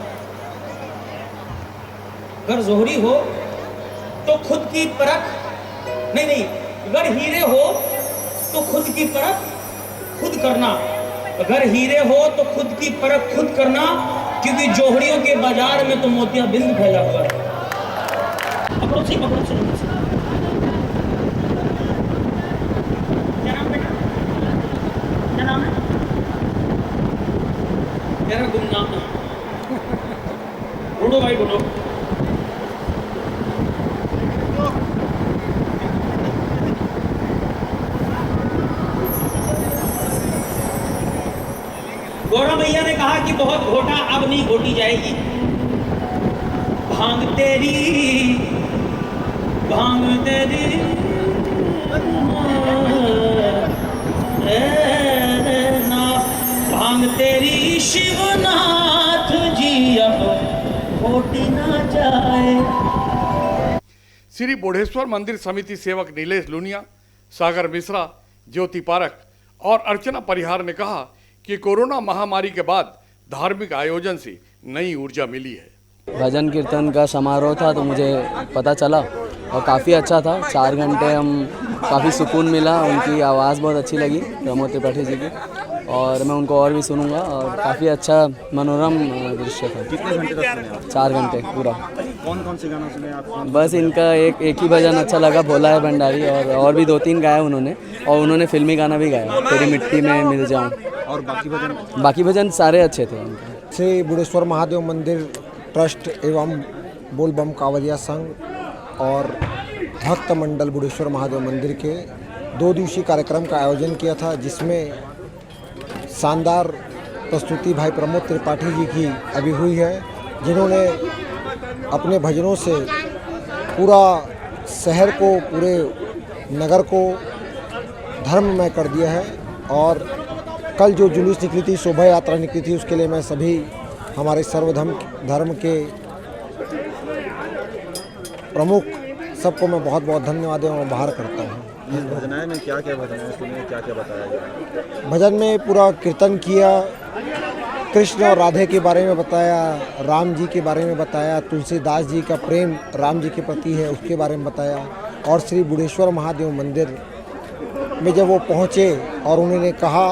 अगर जोहरी हो तो खुद की परख नहीं, अगर हीरे हो तो खुद की परख खुद करना, अगर हीरे हो तो खुद की परख खुद करना, क्योंकि जोहरियों के बाजार में तो मोतियाबिंद फैला हुआ है। पकड़ो क्या नाम है? मेरा गुमनाम है ढूंढो भाई ढूंढो। गौरव भैया ने कहा कि बहुत घोटा अब नहीं घोटी जाएगी। भांग तेरी भांग तेरी शिवनाथ जी अब घोटी ना जाए। श्री बोढ़ेश्वर मंदिर समिति सेवक नीलेश लुनिया, सागर मिश्रा, ज्योति पारक और अर्चना परिहार ने कहा कि कोरोना महामारी के बाद धार्मिक आयोजन से नई ऊर्जा मिली है। भजन कीर्तन का समारोह था तो मुझे पता चला और काफ़ी अच्छा था। 4 घंटे हम काफ़ी सुकून मिला, उनकी आवाज़ बहुत अच्छी लगी प्रमोद त्रिपाठी जी की, और मैं उनको और भी सुनूंगा। और काफ़ी अच्छा मनोरम दृश्य था। कितने घंटे तक सुने आप? 4 घंटे पूरा। कौन से गाना सुने आप? बस इनका एक ही भजन अच्छा लगा, भोला है भंडारी, और भी 2-3 गाया उन्होंने, और उन्होंने फिल्मी गाना भी गाया, तेरी मिट्टी में मिल जाऊँ। और बाकी भजन सारे अच्छे थे उनके। श्री बुढ़ेश्वर महादेव मंदिर ट्रस्ट एवं बोल बम कांवरिया संघ और भक्त मंडल बुढ़ेश्वर महादेव मंदिर के 2 दिवसीय कार्यक्रम का आयोजन किया था, जिसमें शानदार प्रस्तुति भाई प्रमोद त्रिपाठी जी की अभी हुई है, जिन्होंने अपने भजनों से पूरा शहर को, पूरे नगर को धर्ममय कर दिया है। और कल जो जुलूस निकली थी, शोभा यात्रा निकली थी, उसके लिए मैं सभी हमारे सर्वधर्म के प्रमुख सबको मैं बहुत बहुत धन्यवाद एवं आभार करता हूँ। इस भजनाए में क्या क्या भजनाए सुने, क्या क्या बताया गया? भजन में पूरा कीर्तन किया, कृष्ण और राधे के बारे में बताया, राम जी के बारे में बताया, तुलसीदास जी का प्रेम राम जी के प्रति है उसके बारे में बताया। और श्री बुढ़ेश्वर महादेव मंदिर में जब वो पहुँचे और उन्होंने कहा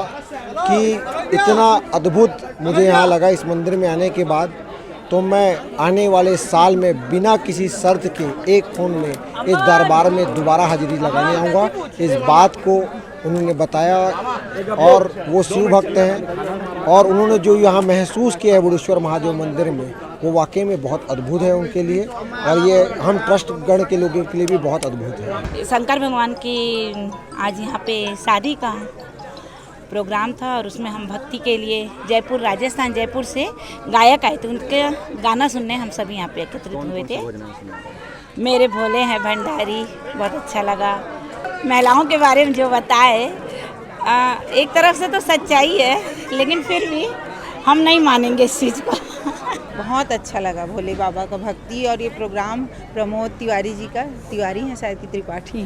कि इतना अद्भुत मुझे यहाँ लगा इस मंदिर में आने के बाद, तो मैं आने वाले साल में बिना किसी शर्त के एक फ़ोन में इस दरबार में दोबारा हाजिरी लगाने आऊँगा। इस बात को उन्होंने बताया, और वो शिव भक्त हैं, और उन्होंने जो यहाँ महसूस किया है बुढ़ेश्वर महादेव मंदिर में, वो वाकई में बहुत अद्भुत है उनके लिए, और ये हम ट्रस्ट गण के लोगों के लिए भी बहुत अद्भुत है। शंकर भगवान की आज यहाँ पे शादी का प्रोग्राम था, और उसमें हम भक्ति के लिए जयपुर, राजस्थान जयपुर से गायक आए थे, उनके गाना सुनने हम सभी यहाँ पे एकत्रित हुए थे। मेरे भोले हैं भंडारी बहुत अच्छा लगा। महिलाओं के बारे में जो बताए, एक तरफ से तो सच्चाई है, लेकिन फिर भी हम नहीं मानेंगे इस चीज़ को। बहुत अच्छा लगा भोले बाबा का भक्ति और ये प्रोग्राम प्रमोद तिवारी जी का, तिवारी हैं शायद कि त्रिपाठी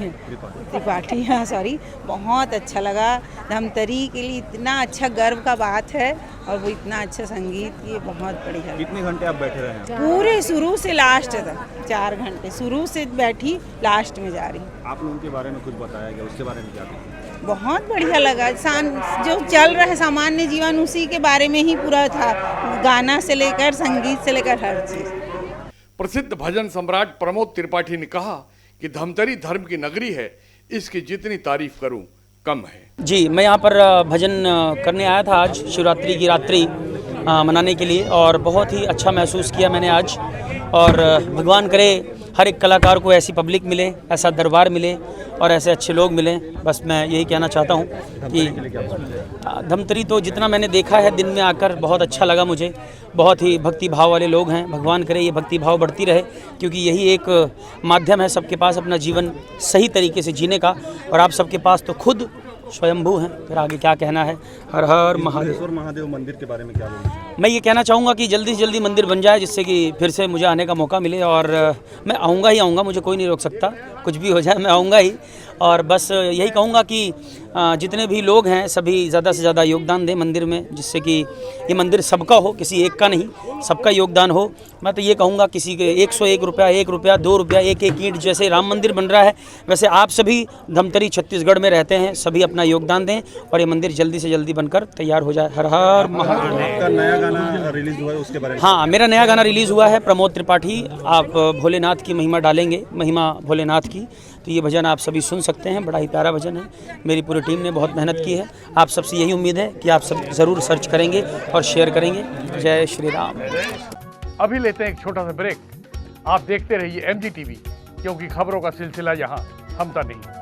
हैं सॉरी, बहुत अच्छा लगा। धमतरी के लिए इतना अच्छा गर्व का बात है और वो इतना अच्छा संगीत, ये बहुत बढ़िया। कितने घंटे आप बैठे रहे हैं? पूरे शुरू से लास्ट तक 4 घंटे, शुरू से बैठी लास्ट में जा रही। आप लोगों के बारे में कुछ बताया गया, उसके बारे में क्या कहेंगे? बहुत बढ़िया लगा। जो चल रहा है सामान्य जीवन उसी के बारे में ही पूरा था, गाना से लेकर संगीत से लेकर हर चीज़। प्रसिद्ध भजन सम्राट प्रमोद त्रिपाठी ने कहा कि धमतरी धर्म की नगरी है, इसकी जितनी तारीफ करूं कम है। जी, मैं यहाँ पर भजन करने आया था आज शिवरात्रि की रात्रि मनाने के लिए, और बहुत ही अच्छा महसूस किया मैंने आज। और भगवान करे हर एक कलाकार को ऐसी पब्लिक मिले, ऐसा दरबार मिले और ऐसे अच्छे लोग मिलें। बस मैं यही कहना चाहता हूँ कि धमतरी तो जितना मैंने देखा है दिन में आकर बहुत अच्छा लगा मुझे। बहुत ही भक्ति भाव वाले लोग हैं। भगवान करे ये भक्ति भाव बढ़ती रहे, क्योंकि यही एक माध्यम है सबके पास अपना जीवन सही तरीके से जीने का। और आप सबके पास तो खुद स्वयंभू हैं, फिर आगे क्या कहना है। हर हर महादेव। महादेव मंदिर के बारे में क्या बोलना? मैं ये कहना चाहूँगा कि जल्दी से जल्दी मंदिर बन जाए, जिससे कि फिर से मुझे आने का मौका मिले। और मैं आऊँगा ही आऊँगा, मुझे कोई नहीं रोक सकता, कुछ भी हो जाए मैं आऊँगा ही। और बस यही कहूँगा कि जितने भी लोग हैं सभी ज़्यादा से ज़्यादा योगदान दें मंदिर में, जिससे कि ये मंदिर सबका हो, किसी एक का नहीं, सबका योगदान हो। मैं तो ये कहूँगा किसी के 101 रुपया, 1 रुपया, 2 रुपया, एक ईंट, जैसे राम मंदिर बन रहा है वैसे आप सभी धमतरी छत्तीसगढ़ में रहते हैं, सभी अपना योगदान दें और ये मंदिर जल्दी से जल्दी बनकर तैयार हो जाए। हर हर महादेव। आपका नया गाना रिलीज हुआ है, उसके बारे में? हाँ, मेरा नया गाना रिलीज़ हुआ है, प्रमोद त्रिपाठी। आप भोलेनाथ की महिमा डालेंगे, महिमा भोलेनाथ की, तो ये भजन आप सभी सुन सकते हैं। बड़ा ही प्यारा भजन है, मेरी पूरी टीम ने बहुत मेहनत की है। आप सबसे यही उम्मीद है कि आप सब ज़रूर सर्च करेंगे और शेयर करेंगे। जय श्री राम। अभी लेते हैं एक छोटा सा ब्रेक। आप देखते रहिए MG TV, क्योंकि खबरों का सिलसिला यहाँ थमता नहीं।